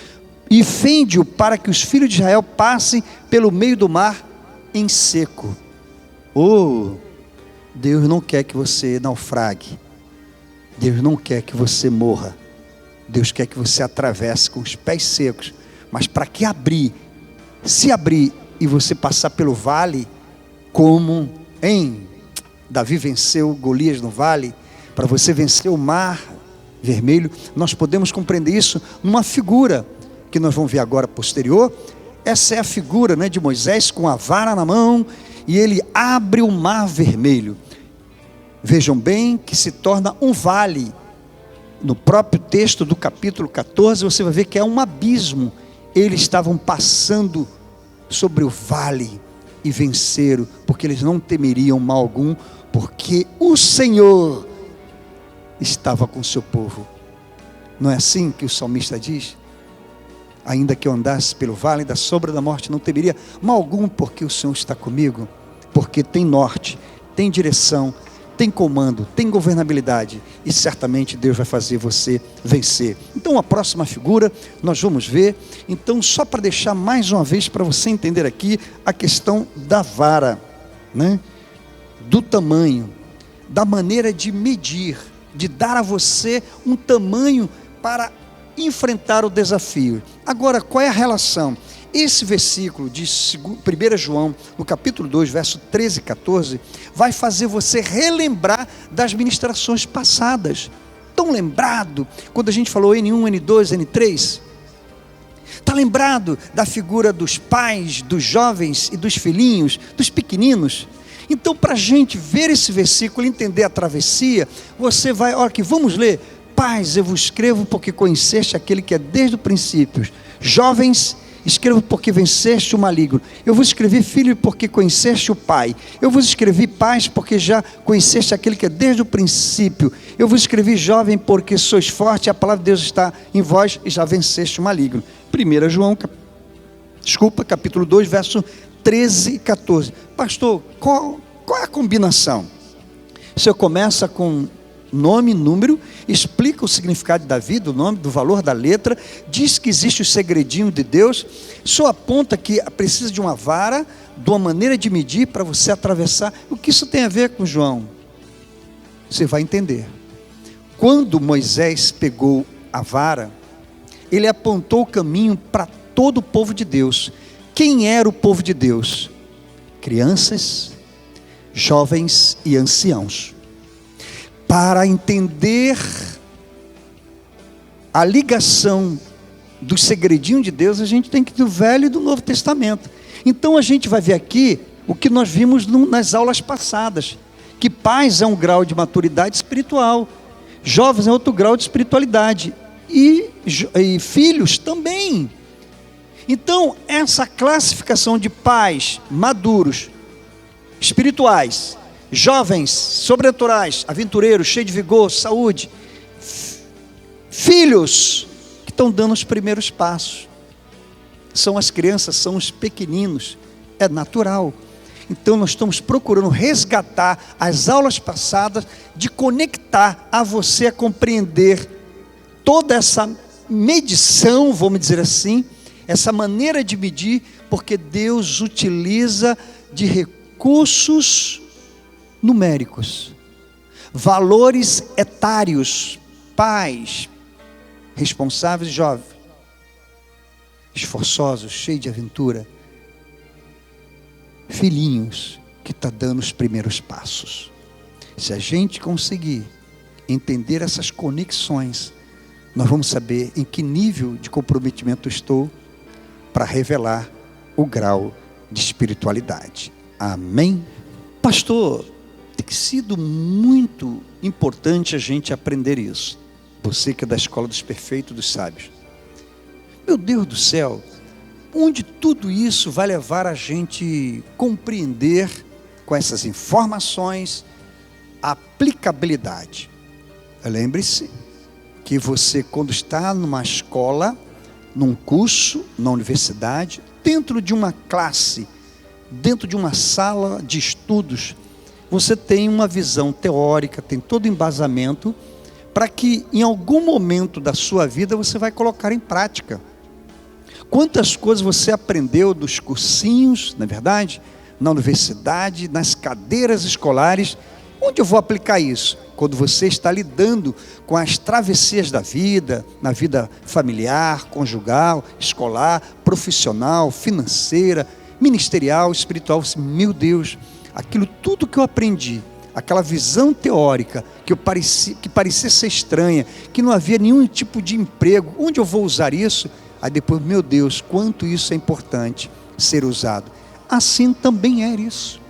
E fende-o para que os filhos de Israel passem pelo meio do mar em seco. Deus não quer que você naufrague. Deus não quer que você morra. Deus quer que você atravesse com os pés secos. Mas para que se abrir e você passar pelo vale, como Davi venceu Golias no vale, para você vencer o Mar Vermelho, nós podemos compreender isso numa figura que nós vamos ver agora posterior. Essa é a figura, de Moisés com a vara na mão, e ele abre o Mar Vermelho. Vejam bem que se torna um vale. No próprio texto do capítulo 14, você vai ver que é um abismo. Eles estavam passando sobre o vale e venceram, porque eles não temeriam mal algum, porque o Senhor estava com o seu povo. Não é assim que o salmista diz? Ainda que eu andasse pelo vale da sombra da morte, não temeria mal algum, porque o Senhor está comigo, porque tem norte, tem direção, tem comando, tem governabilidade, e certamente Deus vai fazer você vencer. Então a próxima figura nós vamos ver. Então, só para deixar mais uma vez para você entender aqui a questão da vara, né? Do tamanho, da maneira de medir, de dar a você um tamanho para enfrentar o desafio. Agora, qual é a relação? Esse versículo de 1 João, no capítulo 2, verso 13 e 14, vai fazer você relembrar das ministrações passadas. Tão lembrado, quando a gente falou N1, N2, N3? Está lembrado da figura dos pais, dos jovens e dos filhinhos, dos pequeninos? Então, para a gente ver esse versículo, entender a travessia, você vai, olha aqui, vamos ler. Pais, eu vos escrevo porque conheceste aquele que é desde o princípio. Jovens, escrevo porque venceste o maligno. Eu vos escrevi, filho, porque conheceste o Pai. Eu vos escrevi, pais, porque já conheceste aquele que é desde o princípio. Eu vos escrevi, jovem, porque sois forte, a palavra de Deus está em vós e já venceste o maligno. 1 João, capítulo 2, verso 13 e 14. Pastor, qual é a combinação? O senhor começa com nome, número, explica o significado da vida, o nome, do valor da letra, diz que existe o segredinho de Deus, só aponta que precisa de uma vara, de uma maneira de medir para você atravessar. O que isso tem a ver com João? Você vai entender. Quando Moisés pegou a vara, ele apontou o caminho para todo o povo de Deus. Quem era o povo de Deus? Crianças, jovens e anciãos. Para entender a ligação do segredinho de Deus, a gente tem que ir do Velho e do Novo Testamento. Então a gente vai ver aqui o que nós vimos nas aulas passadas, que pais é um grau de maturidade espiritual, jovens é outro grau de espiritualidade, e filhos também. Então essa classificação de pais maduros, espirituais, jovens, sobrenaturais, aventureiros, cheios de vigor, saúde, filhos que estão dando os primeiros passos, são as crianças, são os pequeninos, é natural. Então nós estamos procurando resgatar as aulas passadas, de conectar a você a compreender toda essa medição, vamos dizer assim, essa maneira de medir, porque Deus utiliza de recursos numéricos, valores etários, pais, responsáveis, jovens, esforçosos, cheios de aventura, filhinhos que estão dando os primeiros passos. Se a gente conseguir entender essas conexões, nós vamos saber em que nível de comprometimento estou para revelar o grau de espiritualidade. Amém? Pastor, tem sido muito importante a gente aprender isso. Você que é da escola dos perfeitos, dos sábios. Meu Deus do céu, onde tudo isso vai levar a gente compreender com essas informações a aplicabilidade. Lembre-se que você, quando está numa escola, num curso, na universidade, dentro de uma classe, dentro de uma sala de estudos, você tem uma visão teórica, tem todo o embasamento, para que em algum momento da sua vida você vai colocar em prática. Quantas coisas você aprendeu dos cursinhos, na verdade, na universidade, nas cadeiras escolares? Onde eu vou aplicar isso? Quando você está lidando com as travessias da vida, na vida familiar, conjugal, escolar, profissional, financeira, ministerial, espiritual. Meu Deus, aquilo tudo que eu aprendi, aquela visão teórica que parecia ser estranha, que não havia nenhum tipo de emprego, onde eu vou usar isso? Aí depois, meu Deus, quanto isso é importante ser usado. Assim também é isso.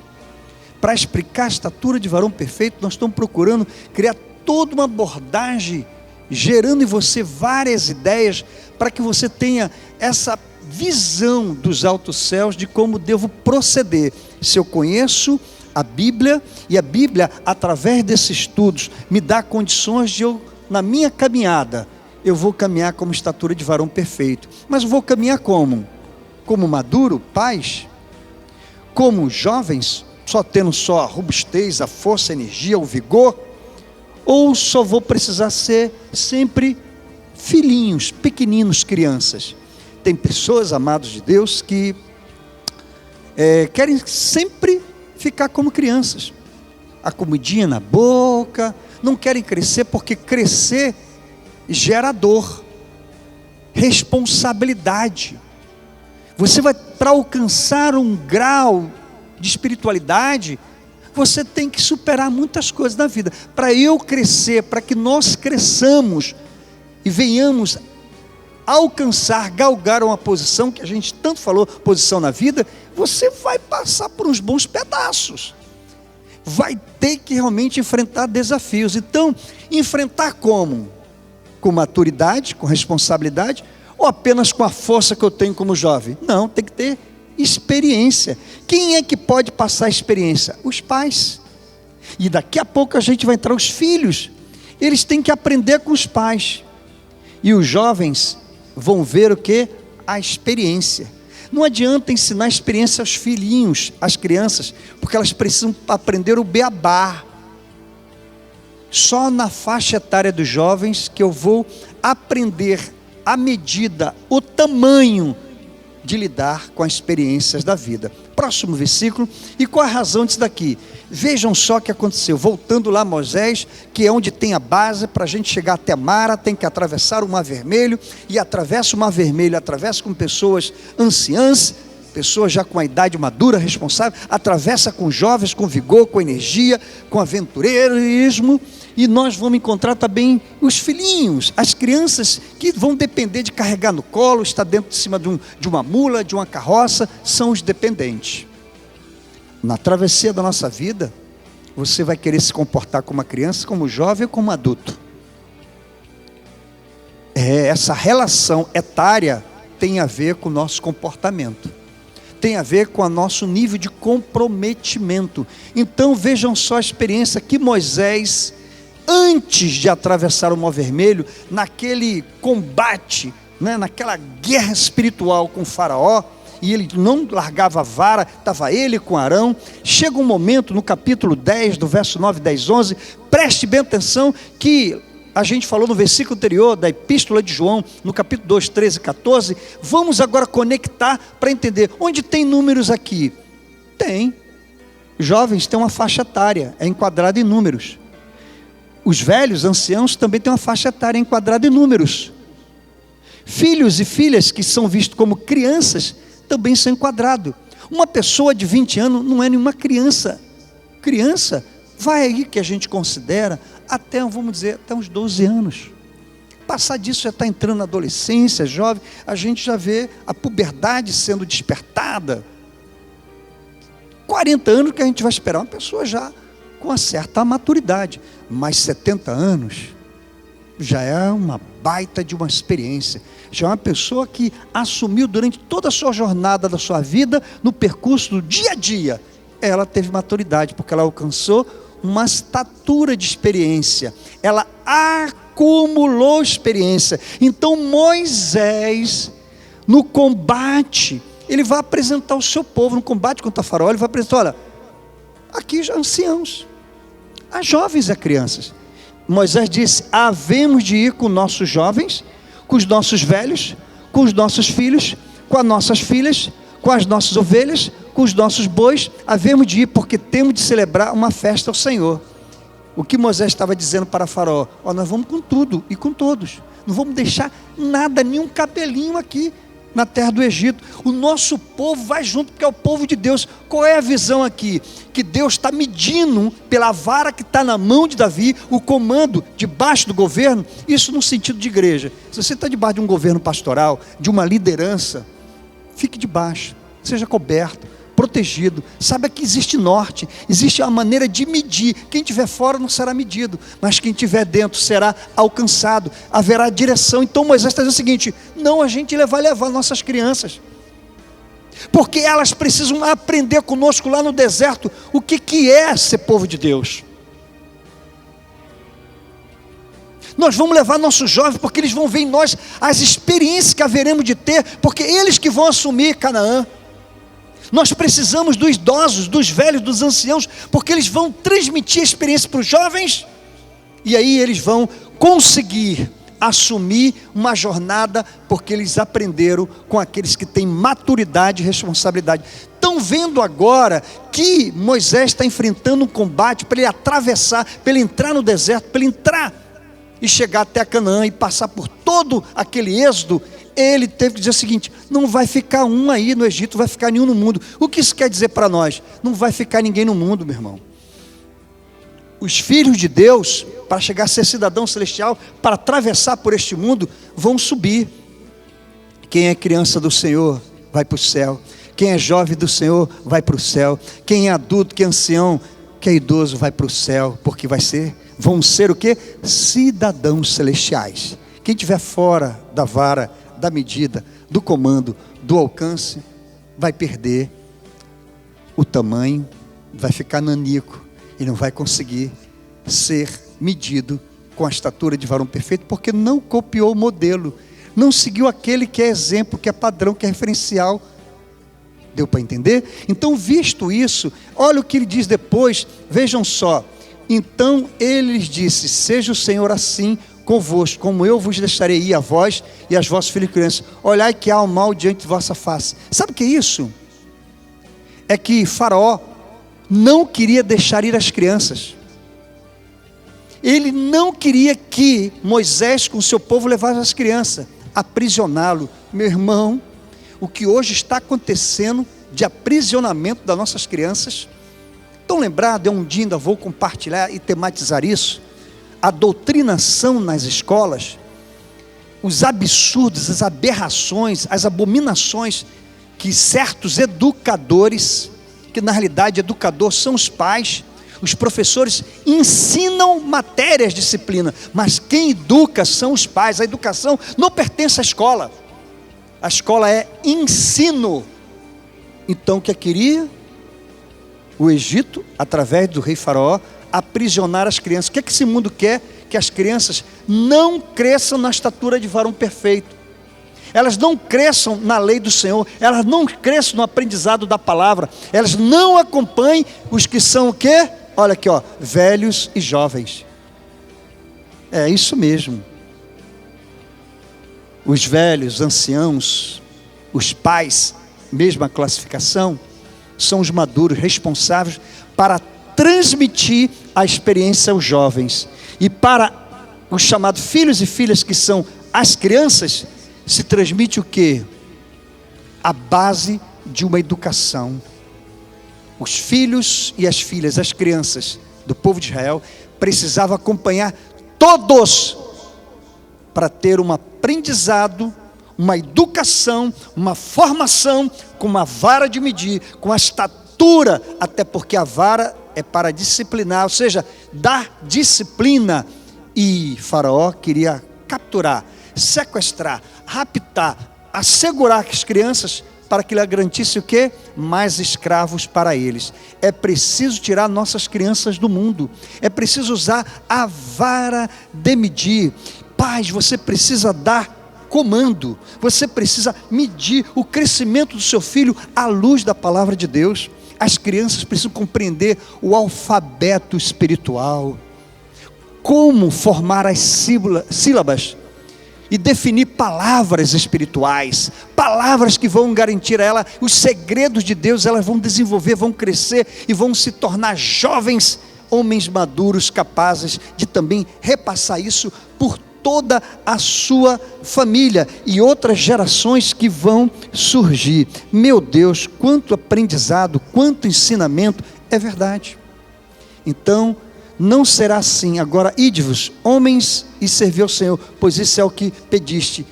Para explicar a estatura de varão perfeito, nós estamos procurando criar toda uma abordagem, gerando em você várias ideias, para que você tenha essa visão dos altos céus de como devo proceder. Se eu conheço a Bíblia, e a Bíblia, através desses estudos, me dá condições de eu, na minha caminhada, eu vou caminhar como estatura de varão perfeito. Mas vou caminhar como? Como maduro, paz? Como jovens, só tendo só a robustez, a força, a energia, o vigor? Ou só vou precisar ser sempre filhinhos, pequeninos, crianças? Tem pessoas, amados de Deus, que querem sempre ficar como crianças. A comidinha na boca, não querem crescer, porque crescer gera dor, responsabilidade. Você vai, para alcançar um grau de espiritualidade, você tem que superar muitas coisas na vida. Para eu crescer, para que nós cresçamos e venhamos alcançar, galgar uma posição que a gente tanto falou, posição na vida, você vai passar por uns bons pedaços. Vai ter que realmente enfrentar desafios. Então, enfrentar como? Com maturidade, com responsabilidade, ou apenas com a força que eu tenho como jovem? Não, tem que ter experiência. Quem é que pode passar a experiência? Os pais. E daqui a pouco a gente vai entrar os filhos. Eles têm que aprender com os pais. E os jovens vão ver o que? A experiência. Não adianta ensinar a experiência aos filhinhos, às crianças, porque elas precisam aprender o beabá. Só na faixa etária dos jovens que eu vou aprender a medida, o tamanho de lidar com as experiências da vida. Próximo versículo. E qual a razão disso daqui? Vejam só o que aconteceu. Voltando lá a Moisés, que é onde tem a base para a gente chegar até Mara, tem que atravessar o Mar Vermelho, e atravessa o Mar Vermelho, atravessa com pessoas anciãs, pessoas já com a idade madura, responsável, atravessa com jovens, com vigor, com energia, com aventureirismo, e nós vamos encontrar também os filhinhos, as crianças que vão depender de carregar no colo, estar dentro de cima de uma mula, de uma carroça, são os dependentes. Na travessia da nossa vida, você vai querer se comportar como uma criança, como jovem ou como adulto. Essa relação etária tem a ver com o nosso comportamento, tem a ver com o nosso nível de comprometimento. Então vejam só a experiência que Moisés, antes de atravessar o Mar Vermelho, naquele combate, naquela guerra espiritual com o faraó, e ele não largava a vara, estava ele com Arão. Chega um momento no capítulo 10, do verso 9, 10, 11, preste bem atenção, que a gente falou no versículo anterior da epístola de João, no capítulo 2, 13 e 14, vamos agora conectar para entender, onde tem números aqui? Tem, jovens têm uma faixa etária, é enquadrado em números. Os velhos, anciãos, também têm uma faixa etária enquadrada em números. Filhos e filhas que são vistos como crianças, também são enquadrados. Uma pessoa de 20 anos não é nenhuma criança. Criança, vai aí que a gente considera até, vamos dizer, até uns 12 anos. Passar disso já está entrando na adolescência, jovem, a gente já vê a puberdade sendo despertada. 40 anos que a gente vai esperar uma pessoa já com uma certa maturidade, mas 70 anos já é uma baita de uma experiência, já é uma pessoa que assumiu durante toda a sua jornada da sua vida, no percurso do dia a dia, ela teve maturidade, porque ela alcançou uma estatura de experiência, ela acumulou experiência. Então Moisés, no combate, ele vai apresentar o seu povo, no combate contra Faraó, ele vai apresentar, olha, aqui já anciãos, há jovens e há crianças. Moisés disse, havemos de ir com nossos jovens, com os nossos velhos, com os nossos filhos, com as nossas filhas, com as nossas ovelhas, com os nossos bois, havemos de ir, porque temos de celebrar uma festa ao Senhor. O que Moisés estava dizendo para Faraó? Nós vamos com tudo e com todos, não vamos deixar nada, nenhum cabelinho aqui na terra do Egito. O nosso povo vai junto, porque é o povo de Deus. Qual é a visão aqui? Que Deus está medindo pela vara que está na mão de Davi, o comando debaixo do governo, isso no sentido de igreja. Se você está debaixo de um governo pastoral, de uma liderança, fique debaixo, seja coberto, protegido. Saiba que existe norte, existe a maneira de medir. Quem estiver fora não será medido, mas quem estiver dentro será alcançado, haverá direção. Então Moisés está dizendo o seguinte: não, a gente vai levar nossas crianças, porque elas precisam aprender conosco lá no deserto o que é ser povo de Deus. Nós vamos levar nossos jovens, porque eles vão ver em nós as experiências que haveremos de ter, porque eles que vão assumir Canaã. Nós precisamos dos idosos, dos velhos, dos anciãos, porque eles vão transmitir a experiência para os jovens, e aí eles vão conseguir assumir uma jornada, porque eles aprenderam com aqueles que têm maturidade e responsabilidade. Estão vendo agora que Moisés está enfrentando um combate para ele atravessar, para ele entrar no deserto, para ele entrar e chegar até a Canaã e passar por todo aquele êxodo. Ele teve que dizer o seguinte: não vai ficar um aí no Egito, não vai ficar nenhum no mundo. O que isso quer dizer para nós? Não vai ficar ninguém no mundo, meu irmão. Os filhos de Deus, para chegar a ser cidadão celestial, para atravessar por este mundo, vão subir. Quem é criança do Senhor vai para o céu. Quem é jovem do Senhor vai para o céu. Quem é adulto, quem é ancião, quem é idoso vai para o céu, porque vão ser o quê? Cidadãos celestiais. Quem estiver fora da vara, da medida, do comando, do alcance, vai perder o tamanho, vai ficar nanico e não vai conseguir ser medido com a estatura de varão perfeito, porque não copiou o modelo, não seguiu aquele que é exemplo, que é padrão, que é referencial. Deu para entender? Então, visto isso, olha o que ele diz depois, vejam só. Então ele lhes disse: seja o Senhor assim convosco, como eu vos deixarei ir a vós e as vossas filhas e crianças. Olhai que há o mal diante de vossa face. Sabe o que é isso? É que Faraó não queria deixar ir as crianças. Ele não queria que Moisés com o seu povo levasse as crianças, aprisioná-lo. Meu irmão, o que hoje está acontecendo de aprisionamento das nossas crianças. Estão lembrados? Eu um dia ainda vou compartilhar e tematizar isso. A doutrinação nas escolas, os absurdos, as aberrações, as abominações que certos educadores, que na realidade educador são os pais, os professores ensinam matérias, disciplina, mas quem educa são os pais. A educação não pertence à escola, a escola é ensino. Então o que queria o Egito, através do rei Faraó, aprisionar as crianças? O que esse mundo quer? Que as crianças não cresçam na estatura de varão perfeito, elas não cresçam na lei do Senhor, elas não cresçam no aprendizado da palavra, elas não acompanhem os que são o quê? Olha aqui, ó, velhos e jovens. É isso mesmo. Os velhos, anciãos, os pais, mesma classificação, são os maduros, responsáveis para transmitir a experiência aos jovens. E para os chamados filhos e filhas, que são as crianças, se transmite o quê? A base de uma educação. Os filhos e as filhas, as crianças do povo de Israel, precisavam acompanhar todos para ter um aprendizado, uma educação, uma formação com uma vara de medir, com a estatura, até porque a vara é para disciplinar, ou seja, dar disciplina. E Faraó queria capturar, sequestrar, raptar, assegurar as crianças, para que ele garantisse o quê? Mais escravos para eles. É preciso tirar nossas crianças do mundo, é preciso usar a vara de medir. Pais, você precisa dar comando, você precisa medir o crescimento do seu filho à luz da palavra de Deus. As crianças precisam compreender o alfabeto espiritual, como formar as sílabas e definir palavras espirituais, palavras que vão garantir a ela os segredos de Deus. Elas vão desenvolver, vão crescer e vão se tornar jovens, homens maduros, capazes de também repassar isso por toda a sua família e outras gerações que vão surgir. Meu Deus, quanto aprendizado, quanto ensinamento, é verdade. Então, não será assim. Agora, ide-vos, homens, e servi ao Senhor, pois isso é o que pediste.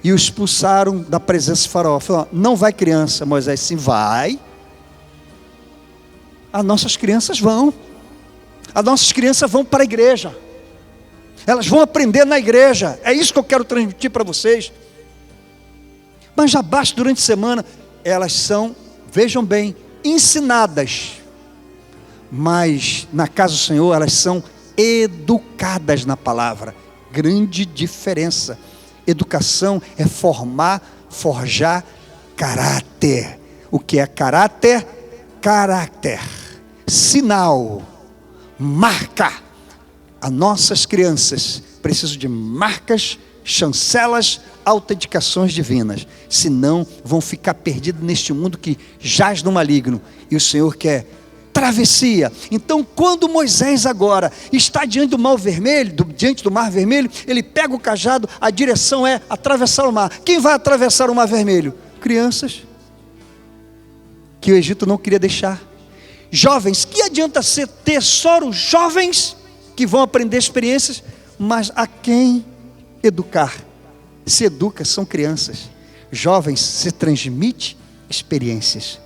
E o expulsaram da presença de Faraó. Falou: não vai criança. Moisés: sim, vai. As nossas crianças vão. As nossas crianças vão para a igreja. Elas vão aprender na igreja. É isso que eu quero transmitir para vocês. Mas já basta durante a semana. Elas são, vejam bem, ensinadas. Mas na casa do Senhor elas são educadas na palavra. Grande diferença. Educação é formar, forjar caráter. O que é caráter? Caráter. Sinal. Marca. As nossas crianças precisam de marcas, chancelas, autenticações divinas. Senão vão ficar perdidos neste mundo que jaz no maligno. E o Senhor quer travessia. Então, quando Moisés agora está diante do mar vermelho, diante do mar vermelho, ele pega o cajado, a direção é atravessar o mar. Quem vai atravessar o mar vermelho? Crianças que o Egito não queria deixar. Jovens, que adianta ter só os jovens que vão aprender experiências, mas a quem educar? Se educa, são crianças. Jovens, se transmite experiências.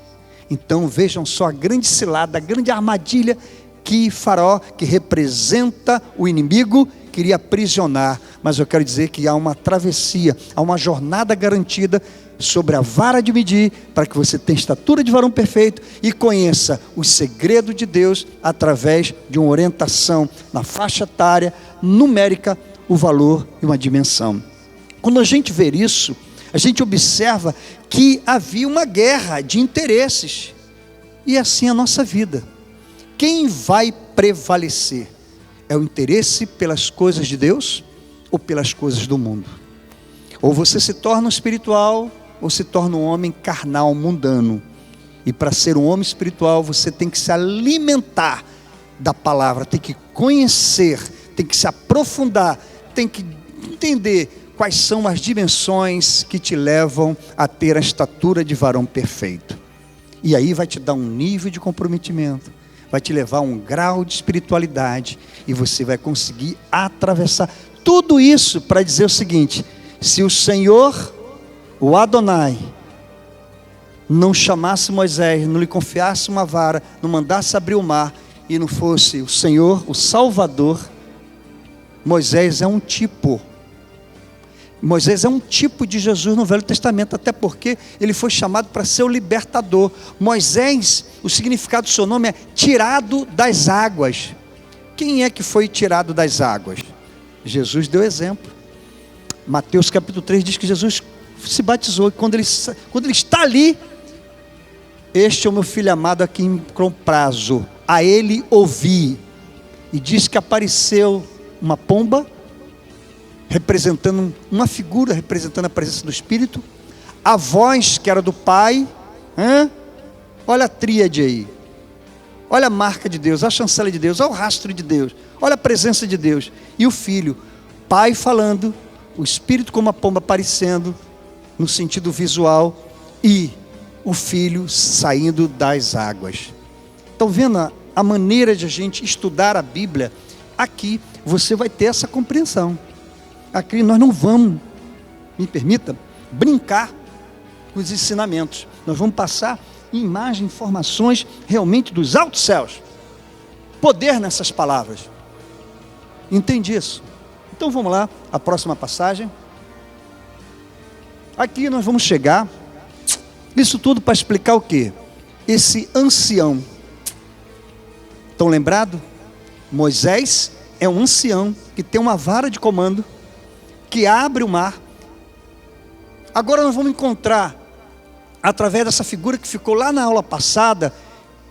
Então vejam só a grande cilada, a grande armadilha que Faraó, que representa o inimigo, queria aprisionar. Mas eu quero dizer que há uma travessia, há uma jornada garantida sobre a vara de medir, para que você tenha estatura de varão perfeito e conheça o segredo de Deus através de uma orientação na faixa etária, numérica, o valor e uma dimensão. Quando a gente vê isso, a gente observa que havia uma guerra de interesses. E assim é a nossa vida. Quem vai prevalecer? É o interesse pelas coisas de Deus ou pelas coisas do mundo? Ou você se torna espiritual ou se torna um homem carnal, mundano. E para ser um homem espiritual você tem que se alimentar da palavra, tem que conhecer, tem que se aprofundar, tem que entender quais são as dimensões que te levam a ter a estatura de varão perfeito. E aí vai te dar um nível de comprometimento, vai te levar a um grau de espiritualidade, e você vai conseguir atravessar tudo isso para dizer o seguinte: se o Senhor, o Adonai, não chamasse Moisés, não lhe confiasse uma vara, não mandasse abrir o mar, e não fosse o Senhor, o Salvador, Moisés é um tipo. Moisés é um tipo de Jesus no Velho Testamento, até porque ele foi chamado para ser o libertador. Moisés, o significado do seu nome é tirado das águas. Quem é que foi tirado das águas? Jesus deu exemplo. Mateus capítulo 3 diz que Jesus se batizou, e quando ele está ali, este é o meu filho amado a quem comprazo, a ele ouvi. E diz que apareceu uma pomba, representando uma figura, representando a presença do Espírito, a voz que era do Pai, olha a tríade aí, olha a marca de Deus, a chancela de Deus, olha o rastro de Deus, olha a presença de Deus, e o Filho, Pai falando, o Espírito como a pomba aparecendo, no sentido visual, e o Filho saindo das águas. Estão vendo a maneira de a gente estudar a Bíblia? Aqui você vai ter essa compreensão. Aqui nós não vamos, me permita, brincar com os ensinamentos. Nós vamos passar imagem, informações realmente dos altos céus. Poder nessas palavras. Entende isso? Então vamos lá, a próxima passagem. Aqui nós vamos chegar. Isso tudo para explicar o quê? Esse ancião. Estão lembrados? Moisés é um ancião que tem uma vara de comando, que abre o mar. Agora nós vamos encontrar, através dessa figura que ficou lá na aula passada,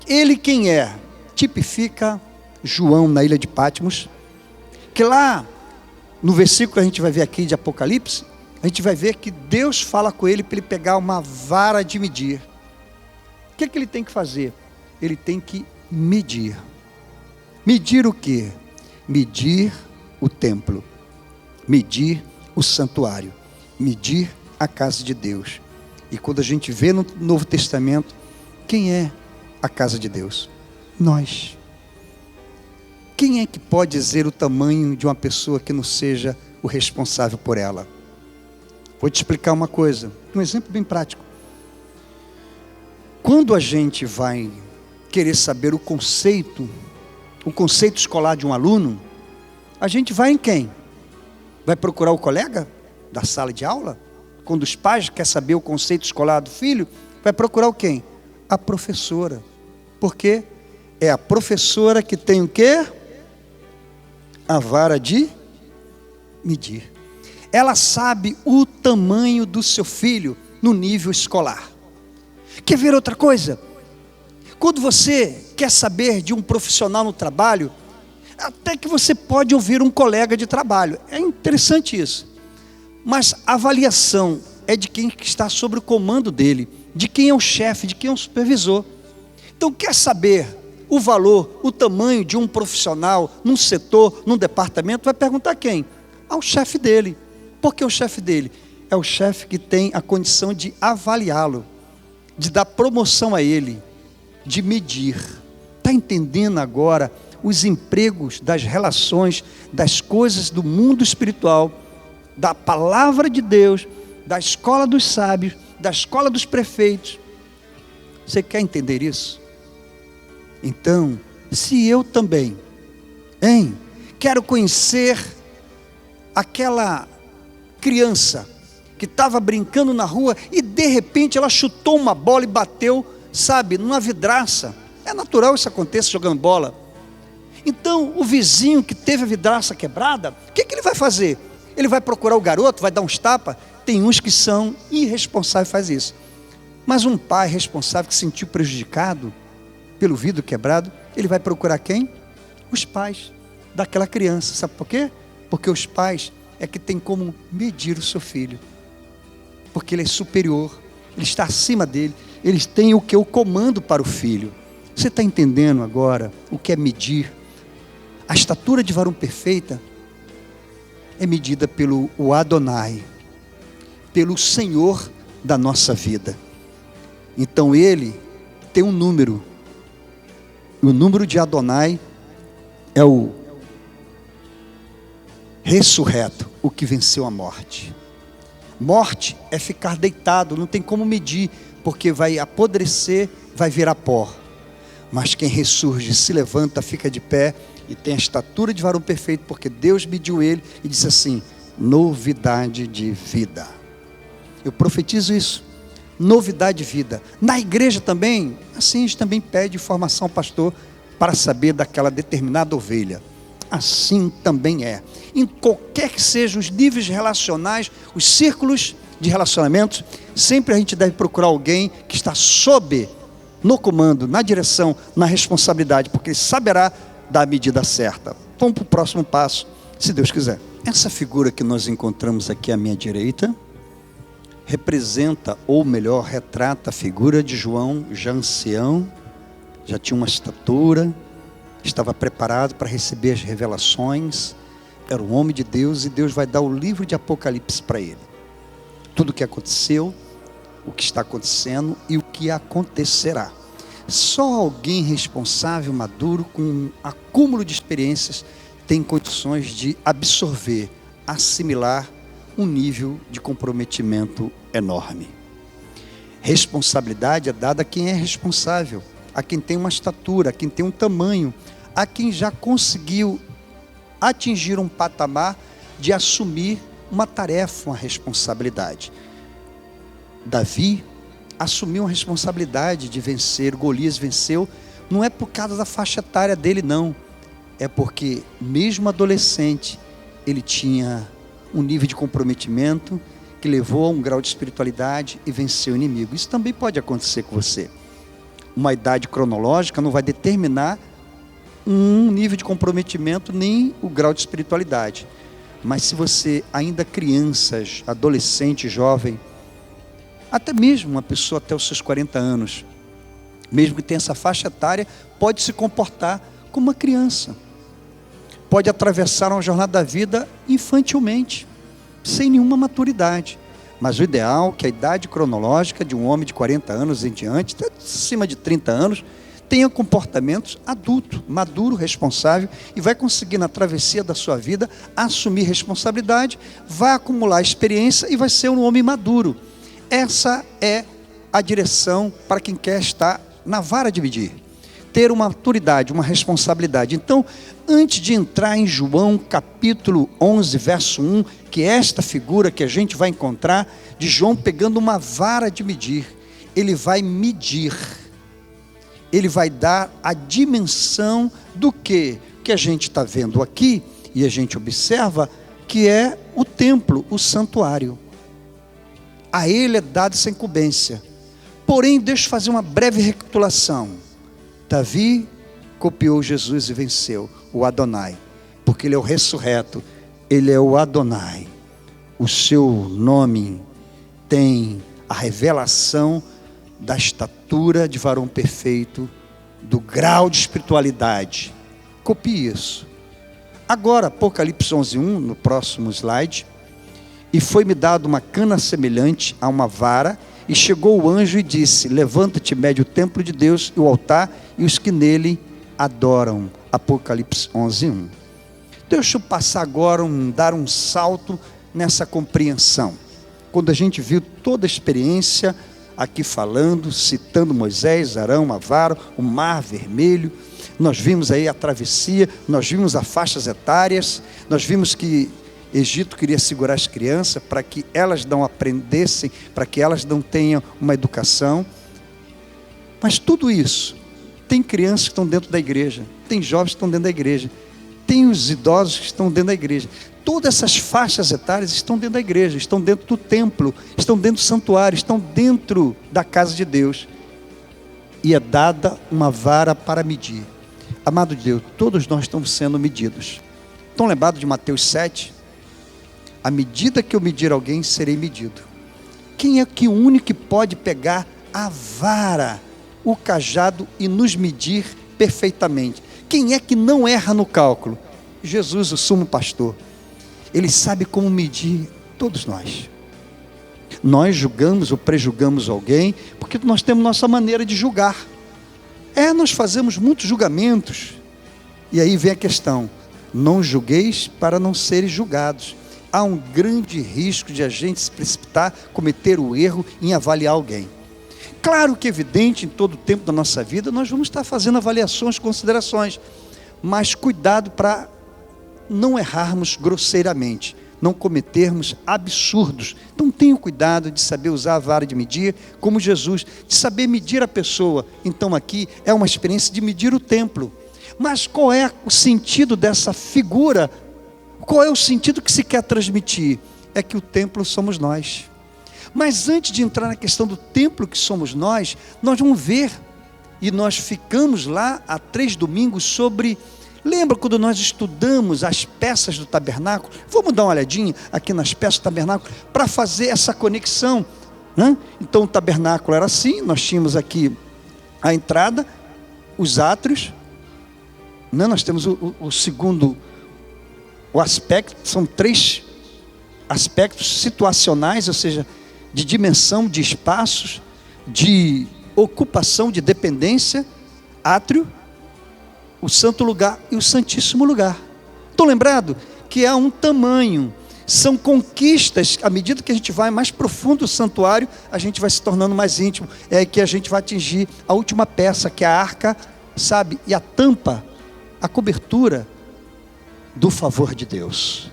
ele quem é? Tipifica João na ilha de Patmos, que lá no versículo que a gente vai ver aqui de Apocalipse, a gente vai ver que Deus fala com ele para ele pegar uma vara de medir. O que é que ele tem que fazer? Ele tem que medir. Medir o quê? Medir o templo, medir o santuário, medir a casa de Deus. E quando a gente vê no Novo Testamento, quem é a casa de Deus? Nós. Quem é que pode dizer o tamanho de uma pessoa que não seja o responsável por ela? Vou te explicar uma coisa, um exemplo bem prático. Quando a gente vai querer saber o conceito escolar de um aluno, a gente vai em quem? Vai procurar o colega da sala de aula? Quando os pais querem saber o conceito escolar do filho, vai procurar o quem? A professora. Por quê? É a professora que tem o quê? A vara de medir. Ela sabe o tamanho do seu filho no nível escolar. Quer ver outra coisa? Quando você quer saber de um profissional no trabalho, até que você pode ouvir um colega de trabalho. É interessante isso. Mas a avaliação é de quem está sob o comando dele, de quem é o chefe, de quem é o supervisor. Então, quer saber o valor, o tamanho de um profissional num setor, num departamento, vai perguntar a quem? Ao chefe dele. Por que o chefe dele? É o chefe que tem a condição de avaliá-lo, de dar promoção a ele, de medir. Está entendendo agora os empregos das relações, das coisas do mundo espiritual, da palavra de Deus, da escola dos sábios, da escola dos prefeitos? Você quer entender isso? Então, se eu também, quero conhecer aquela criança que estava brincando na rua e de repente ela chutou uma bola e bateu, numa vidraça. É natural isso aconteça jogando bola. Então, o vizinho que teve a vidraça quebrada, o que ele vai fazer? Ele vai procurar o garoto, vai dar uns tapas? Tem uns que são irresponsáveis e faz isso. Mas um pai responsável que se sentiu prejudicado pelo vidro quebrado, ele vai procurar quem? Os pais daquela criança. Sabe por quê? Porque os pais é que tem como medir o seu filho. Porque ele é superior, ele está acima dele, eles têm o que? O comando para o filho. Você está entendendo agora o que é medir? A estatura de varão perfeita é medida pelo Adonai, pelo Senhor da nossa vida. Então ele tem um número. E o número de Adonai é o ressurreto, o que venceu a morte. Morte é ficar deitado, não tem como medir, porque vai apodrecer, vai virar pó. Mas quem ressurge, se levanta, fica de pé e tem a estatura de varão perfeito, porque Deus mediu ele e disse assim: novidade de vida. Eu profetizo isso, novidade de vida. Na igreja também, assim a gente também pede informação ao pastor para saber daquela determinada ovelha. Assim também é. Em qualquer que sejam os níveis relacionais, os círculos de relacionamentos, sempre a gente deve procurar alguém que está no comando, na direção, na responsabilidade, porque ele saberá dar a medida certa. Vamos para o próximo passo, se Deus quiser. Essa figura que nós encontramos aqui à minha direita representa, ou melhor, retrata a figura de João, já ancião, já tinha uma estatura, estava preparado para receber as revelações, era um homem de Deus, e Deus vai dar o livro de Apocalipse para ele. Tudo o que aconteceu, o que está acontecendo e o que acontecerá. Só alguém responsável, maduro, com um acúmulo de experiências, tem condições de absorver, assimilar um nível de comprometimento enorme. Responsabilidade é dada a quem é responsável, a quem tem uma estatura, a quem tem um tamanho, a quem já conseguiu atingir um patamar de assumir uma tarefa, uma responsabilidade. Davi assumiu a responsabilidade de vencer, Golias venceu, não é por causa da faixa etária dele não, é porque mesmo adolescente, ele tinha um nível de comprometimento que levou a um grau de espiritualidade e venceu o inimigo. Isso também pode acontecer com você. Uma idade cronológica não vai determinar um nível de comprometimento nem o grau de espiritualidade. Mas se você ainda criança, adolescente, jovem, até mesmo uma pessoa até os seus 40 anos, mesmo que tenha essa faixa etária, pode se comportar como uma criança. Pode atravessar uma jornada da vida infantilmente, sem nenhuma maturidade. Mas o ideal é que a idade cronológica de um homem de 40 anos em diante, até acima de 30 anos, tenha comportamentos adulto, maduro, responsável, e vai conseguir na travessia da sua vida assumir responsabilidade, vai acumular experiência e vai ser um homem maduro. Essa é a direção para quem quer estar na vara de medir. ter uma autoridade, uma responsabilidade. Então, antes de entrar em João capítulo 11, verso 1, que é esta figura que a gente vai encontrar, de João pegando uma vara de medir, ele vai medir, ele vai dar a dimensão do que a gente está vendo aqui, e a gente observa que é o templo, o santuário. A ele é dada essa incumbência. Porém, deixa eu fazer uma breve recapitulação. Davi copiou Jesus e venceu, o Adonai, porque ele é o ressurreto, ele é o Adonai. O seu nome tem a revelação da estatura de varão perfeito, do grau de espiritualidade. Copie isso. Agora, Apocalipse 11:1, no próximo slide. E foi-me dado uma cana semelhante a uma vara, e chegou o anjo e disse: levanta-te, mede o templo de Deus e o altar e os que nele adoram. Apocalipse 11:1. Deixa eu passar agora, dar um salto nessa compreensão. Quando a gente viu toda a experiência aqui falando, citando Moisés, Arão, a vara, o mar vermelho, nós vimos aí a travessia, nós vimos as faixas etárias, nós vimos que Egito queria segurar as crianças para que elas não aprendessem, para que elas não tenham uma educação. Mas tudo isso, tem crianças que estão dentro da igreja, tem jovens que estão dentro da igreja, tem os idosos que estão dentro da igreja. Todas essas faixas etárias estão dentro da igreja, estão dentro do templo, estão dentro do santuário, estão dentro da casa de Deus. E é dada uma vara para medir. Amado de Deus, todos nós estamos sendo medidos. Estão lembrados de Mateus 7? À medida que eu medir alguém, serei medido. Quem é que o único que pode pegar a vara, o cajado e nos medir perfeitamente? Quem é que não erra no cálculo? Jesus, o sumo pastor. Ele sabe como medir todos nós. Nós julgamos ou prejulgamos alguém porque nós temos nossa maneira de julgar. Nós fazemos muitos julgamentos. E aí vem a questão: não julgueis para não seres julgados. Há um grande risco de a gente se precipitar, cometer o erro em avaliar alguém. Claro que é evidente, em todo o tempo da nossa vida, nós vamos estar fazendo avaliações, considerações, mas cuidado para não errarmos grosseiramente, não cometermos absurdos. Então tenha cuidado de saber usar a vara de medir, como Jesus, de saber medir a pessoa. Então aqui é uma experiência de medir o templo. Mas qual é o sentido dessa figura? Qual é o sentido que se quer transmitir? É que o templo somos nós. Mas antes de entrar na questão do templo que somos nós vamos ver, e nós ficamos lá há 3 domingos sobre... Lembra quando nós estudamos as peças do tabernáculo? Vamos dar uma olhadinha aqui nas peças do tabernáculo para fazer essa conexão, né? Então o tabernáculo era assim, nós tínhamos aqui a entrada, os átrios, né? Nós temos o segundo, o aspecto, são 3 aspectos situacionais, ou seja, de dimensão, de espaços, de ocupação, de dependência: átrio, o santo lugar e o santíssimo lugar. Estão lembrados? Que há um tamanho, são conquistas. À medida que a gente vai mais profundo no santuário, a gente vai se tornando mais íntimo. É que a gente vai atingir a última peça, que é a arca, sabe? E a tampa, a cobertura do favor de Deus.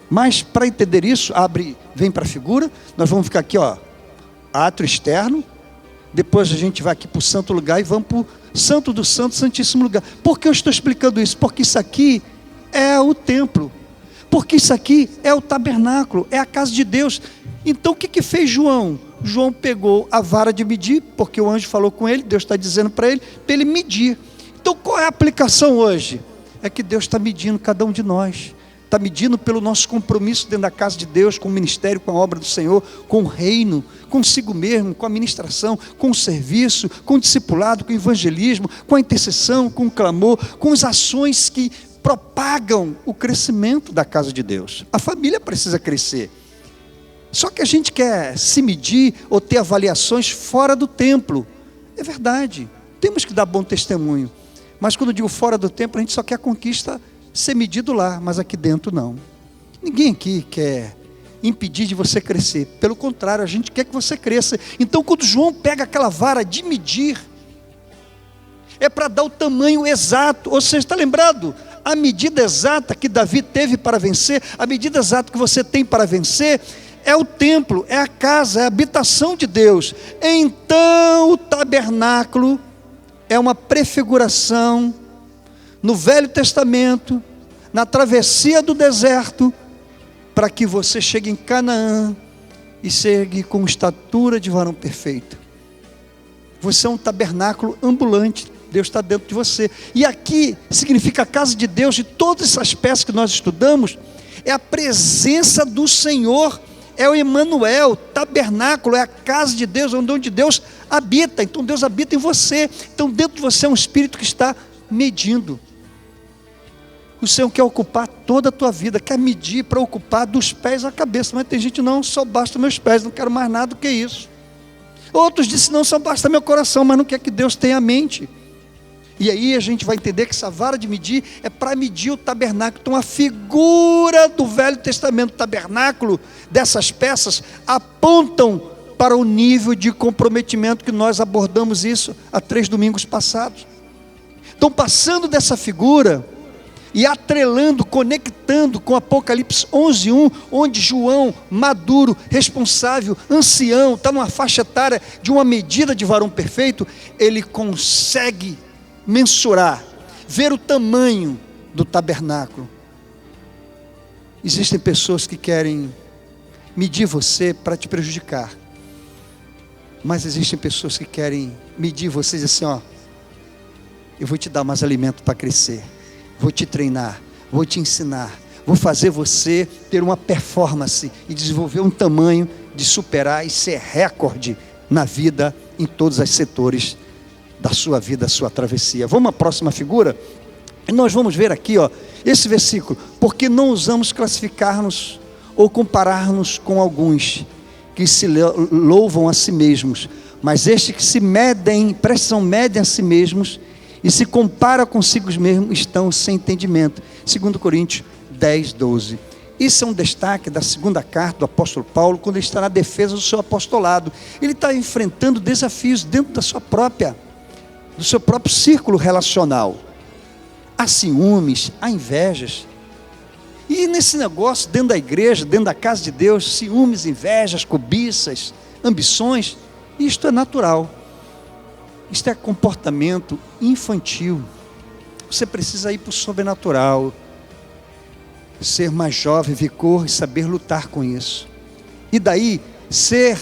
Mas para entender isso, vem para a figura, nós vamos ficar aqui, ó, átrio externo, depois a gente vai aqui para o santo lugar e vamos para o santo do santo, santíssimo lugar. Por que eu estou explicando isso? Porque isso aqui é o templo, porque isso aqui é o tabernáculo, é a casa de Deus. Então o que fez João? João pegou a vara de medir, porque o anjo falou com ele, Deus está dizendo para ele medir. Então qual é a aplicação hoje? É que Deus está medindo cada um de nós. Está medindo pelo nosso compromisso dentro da casa de Deus, com o ministério, com a obra do Senhor, com o reino, consigo mesmo, com a ministração, com o serviço, com o discipulado, com o evangelismo, com a intercessão, com o clamor, com as ações que propagam o crescimento da casa de Deus. A família precisa crescer. Só que a gente quer se medir ou ter avaliações fora do templo. É verdade, temos que dar bom testemunho. Mas quando eu digo fora do templo, a gente só quer a conquista ser medido lá, mas aqui dentro não. Ninguém aqui quer impedir de você crescer. Pelo contrário, a gente quer que você cresça. Então quando João pega aquela vara de medir, É para dar o tamanho exato. Ou seja, está lembrado? A medida exata que Davi teve para vencer, a medida exata que você tem para vencer, é o templo, é a casa, é a habitação de Deus. Então o tabernáculo é uma prefiguração no Velho Testamento, na travessia do deserto, para que você chegue em Canaã e chegue com estatura de varão perfeito. Você é um tabernáculo ambulante, Deus está dentro de você. E aqui significa a casa de Deus, de todas essas peças que nós estudamos, é a presença do Senhor, é o Emanuel, tabernáculo, é a casa de Deus, onde Deus habita. Então Deus habita em você. Então dentro de você é um espírito que está medindo. O Senhor quer ocupar toda a tua vida, quer medir para ocupar dos pés à cabeça. Mas tem gente, não, só basta meus pés, não quero mais nada do que isso. Outros dizem, não, só basta meu coração, mas não quer que Deus tenha a mente. E aí a gente vai entender que essa vara de medir é para medir o tabernáculo. Então a figura do Velho Testamento, o tabernáculo, dessas peças, apontam para o nível de comprometimento que nós abordamos isso há 3 domingos passados. Então, passando dessa figura e atrelando, conectando com Apocalipse 11:1, onde João, maduro, responsável, ancião, está numa faixa etária de uma medida de varão perfeito, ele consegue mensurar, ver o tamanho do tabernáculo. Existem pessoas que querem medir você para te prejudicar, mas existem pessoas que querem medir você e dizer assim, eu vou te dar mais alimento para crescer, vou te treinar, vou te ensinar, vou fazer você ter uma performance e desenvolver um tamanho de superar e ser recorde na vida, em todos os setores da sua vida, a sua travessia. Vamos à próxima figura? E nós vamos ver aqui, esse versículo. Porque não ousamos classificar-nos ou comparar-nos com alguns que se louvam a si mesmos, mas estes que se medem a si mesmos e se comparam consigo mesmos estão sem entendimento. 2 Coríntios 10:12. Isso é um destaque da segunda carta do apóstolo Paulo, quando ele está na defesa do seu apostolado. Ele está enfrentando desafios dentro do seu próprio círculo relacional. Há ciúmes, há invejas. E nesse negócio, dentro da igreja, dentro da casa de Deus, ciúmes, invejas, cobiças, ambições, isto é natural. Isto é comportamento infantil. Você precisa ir para o sobrenatural, ser mais jovem, vigor e saber lutar com isso. E daí, ser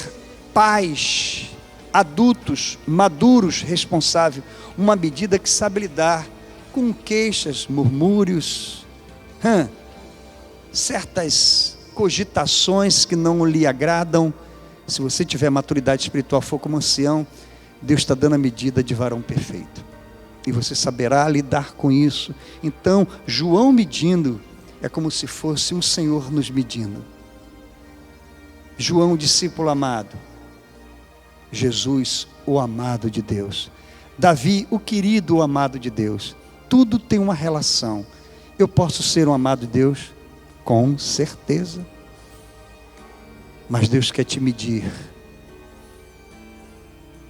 pais, adultos, maduros, responsáveis, uma medida que sabe lidar com queixas, murmúrios, certas cogitações que não lhe agradam. Se você tiver maturidade espiritual, for como ancião, Deus está dando a medida de varão perfeito, e você saberá lidar com isso. Então, João medindo, é como se fosse um Senhor nos medindo. João, discípulo amado, Jesus, o amado de Deus, Davi, o querido, o amado de Deus. Tudo tem uma relação. Eu posso ser um amado de Deus? Com certeza. Mas Deus quer te medir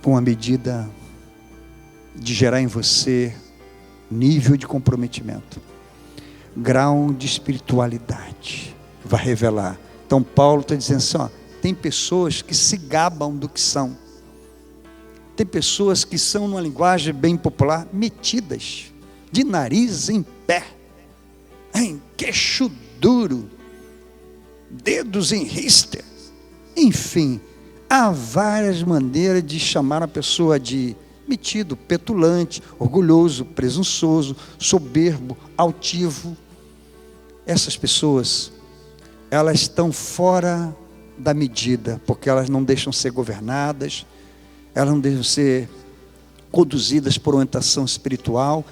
com a medida de gerar em você nível de comprometimento, grau de espiritualidade. Vai revelar. Então Paulo está dizendo assim, tem pessoas que se gabam do que são. Tem pessoas que são, numa linguagem bem popular, metidas, de nariz em pé, em queixo duro, dedos em rista. Enfim, há várias maneiras de chamar a pessoa de metido, petulante, orgulhoso, presunçoso, soberbo, altivo. Essas pessoas, elas estão fora da medida, porque elas não deixam ser governadas, elas não deixam ser conduzidas por orientação espiritual.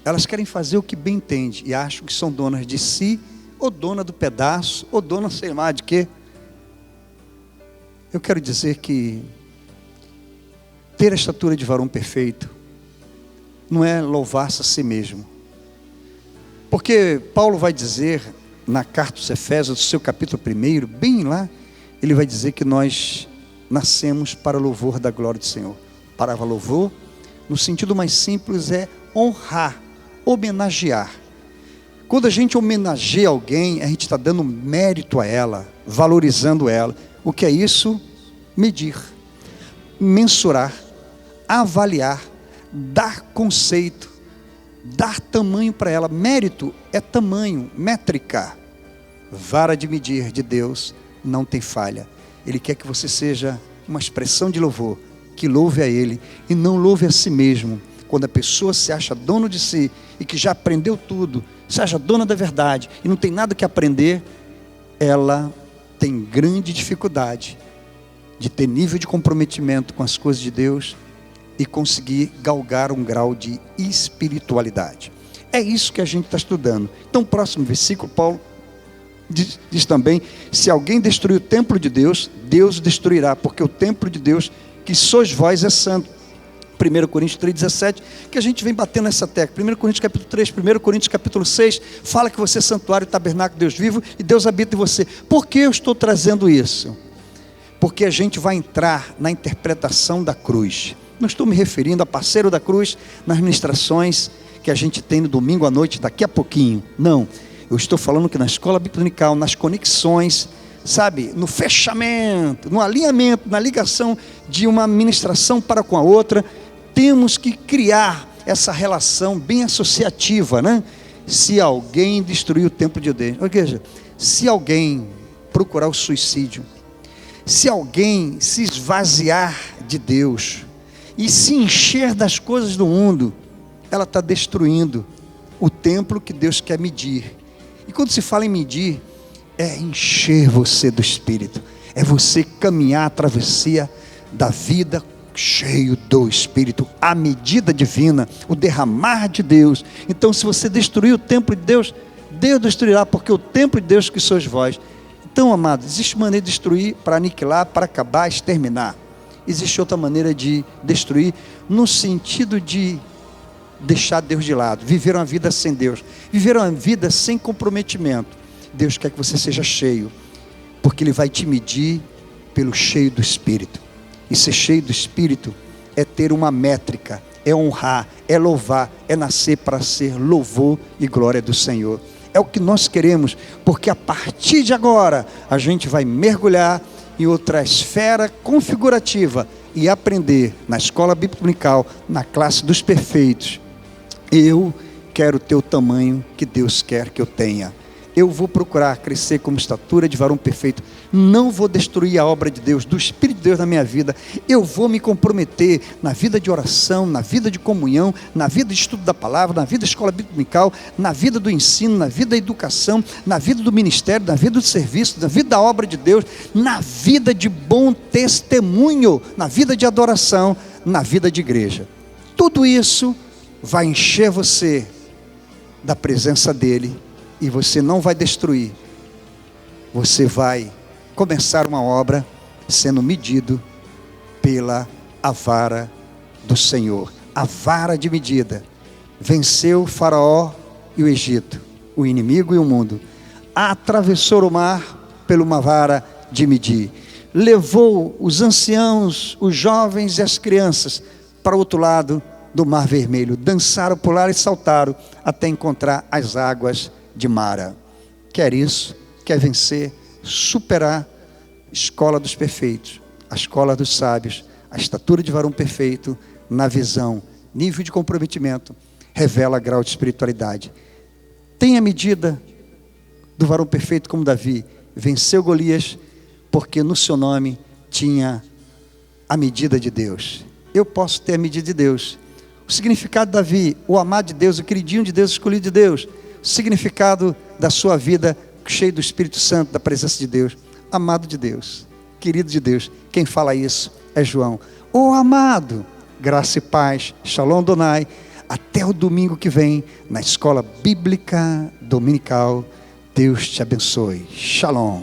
Elas querem fazer o que bem entende e acham que são donas de si, ou dona do pedaço, ou dona sei lá de quê. Eu quero dizer que ter a estatura de varão perfeito não é louvar-se a si mesmo. Porque Paulo vai dizer na carta aos Efésios, do seu capítulo 1, bem lá, ele vai dizer que nós nascemos para louvor da glória do Senhor. A palavra louvor no sentido mais simples, é honrar, homenagear. Quando a gente homenageia alguém, a gente está dando mérito a ela, valorizando ela. O que é isso? Medir, mensurar, avaliar, dar conceito, dar tamanho para ela. Mérito é tamanho, métrica. Vara de medir de Deus não tem falha. Ele quer que você seja uma expressão de louvor, que louve a Ele e não louve a si mesmo. Quando a pessoa se acha dono de si e que já aprendeu tudo, se acha dona da verdade e não tem nada que aprender, ela tem grande dificuldade de ter nível de comprometimento com as coisas de Deus e conseguir galgar um grau de espiritualidade. É isso que a gente está estudando. Então, o próximo versículo, Paulo diz também: se alguém destruir o templo de Deus, Deus o destruirá, porque o templo de Deus, que sois vós, é santo. 1 Coríntios 3,17, que a gente vem batendo nessa tecla. 1 Coríntios capítulo 3, 1 Coríntios capítulo 6, fala que você é santuário, tabernáculo de Deus vivo, e Deus habita em você. Por que eu estou trazendo isso? Porque a gente vai entrar na interpretação da cruz. Não estou me referindo a parceiro da cruz nas ministrações que a gente tem no domingo à noite, daqui a pouquinho. Não, eu estou falando que na escola bíblica dominical, nas conexões, sabe, no fechamento, no alinhamento, na ligação de uma ministração para com a outra, temos que criar essa relação bem associativa, né? Se alguém destruir o templo de Deus, ou seja, se alguém procurar o suicídio, se alguém se esvaziar de Deus e se encher das coisas do mundo, ela está destruindo o templo que Deus quer medir. E quando se fala em medir, é encher você do Espírito, é você caminhar a travessia da vida cheio do Espírito, a medida divina, o derramar de Deus. Então, se você destruir o templo de Deus, Deus destruirá, porque o templo de Deus que sois vós. Então, amados, existe maneira de destruir para aniquilar, para acabar, exterminar. Existe outra maneira de destruir, no sentido de deixar Deus de lado, viver uma vida sem Deus, viver uma vida sem comprometimento. Deus quer que você seja cheio, porque Ele vai te medir pelo cheio do Espírito. E ser cheio do Espírito é ter uma métrica, é honrar, é louvar, é nascer para ser louvor e glória do Senhor. É o que nós queremos, porque a partir de agora a gente vai mergulhar em outra esfera configurativa e aprender na escola bíblica dominical, na classe dos perfeitos. Eu quero ter o tamanho que Deus quer que eu tenha. Eu vou procurar crescer como estatura de varão perfeito. Não vou destruir a obra de Deus, do Espírito de Deus na minha vida. Eu vou me comprometer na vida de oração, na vida de comunhão, na vida de estudo da palavra, na vida da escola bíblica dominical, na vida do ensino, na vida da educação, na vida do ministério, na vida do serviço, na vida da obra de Deus, na vida de bom testemunho, na vida de adoração, na vida de igreja. Tudo isso vai encher você da presença dEle. E você não vai destruir, você vai começar uma obra sendo medido pela a vara do Senhor. A vara de medida venceu o Faraó e o Egito, o inimigo e o mundo. Atravessou o mar pela uma vara de medir. Levou os anciãos, os jovens e as crianças para o outro lado do Mar Vermelho. Dançaram, pularam e saltaram até encontrar as águas de Mara. Quer isso, quer vencer, superar a escola dos perfeitos, a escola dos sábios, a estatura de varão perfeito, na visão, nível de comprometimento, revela grau de espiritualidade. Tem a medida do varão perfeito como Davi, venceu Golias, porque no seu nome tinha a medida de Deus. Eu posso ter a medida de Deus. O significado de Davi, o amado de Deus, o queridinho de Deus, o escolhido de Deus. Significado da sua vida cheio do Espírito Santo, da presença de Deus, amado de Deus, querido de Deus. Quem fala isso é João. Ô amado, graça e paz, Shalom Adonai. Até o domingo que vem na escola bíblica dominical. Deus te abençoe. Shalom.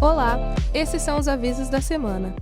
Olá, esses são os avisos da semana.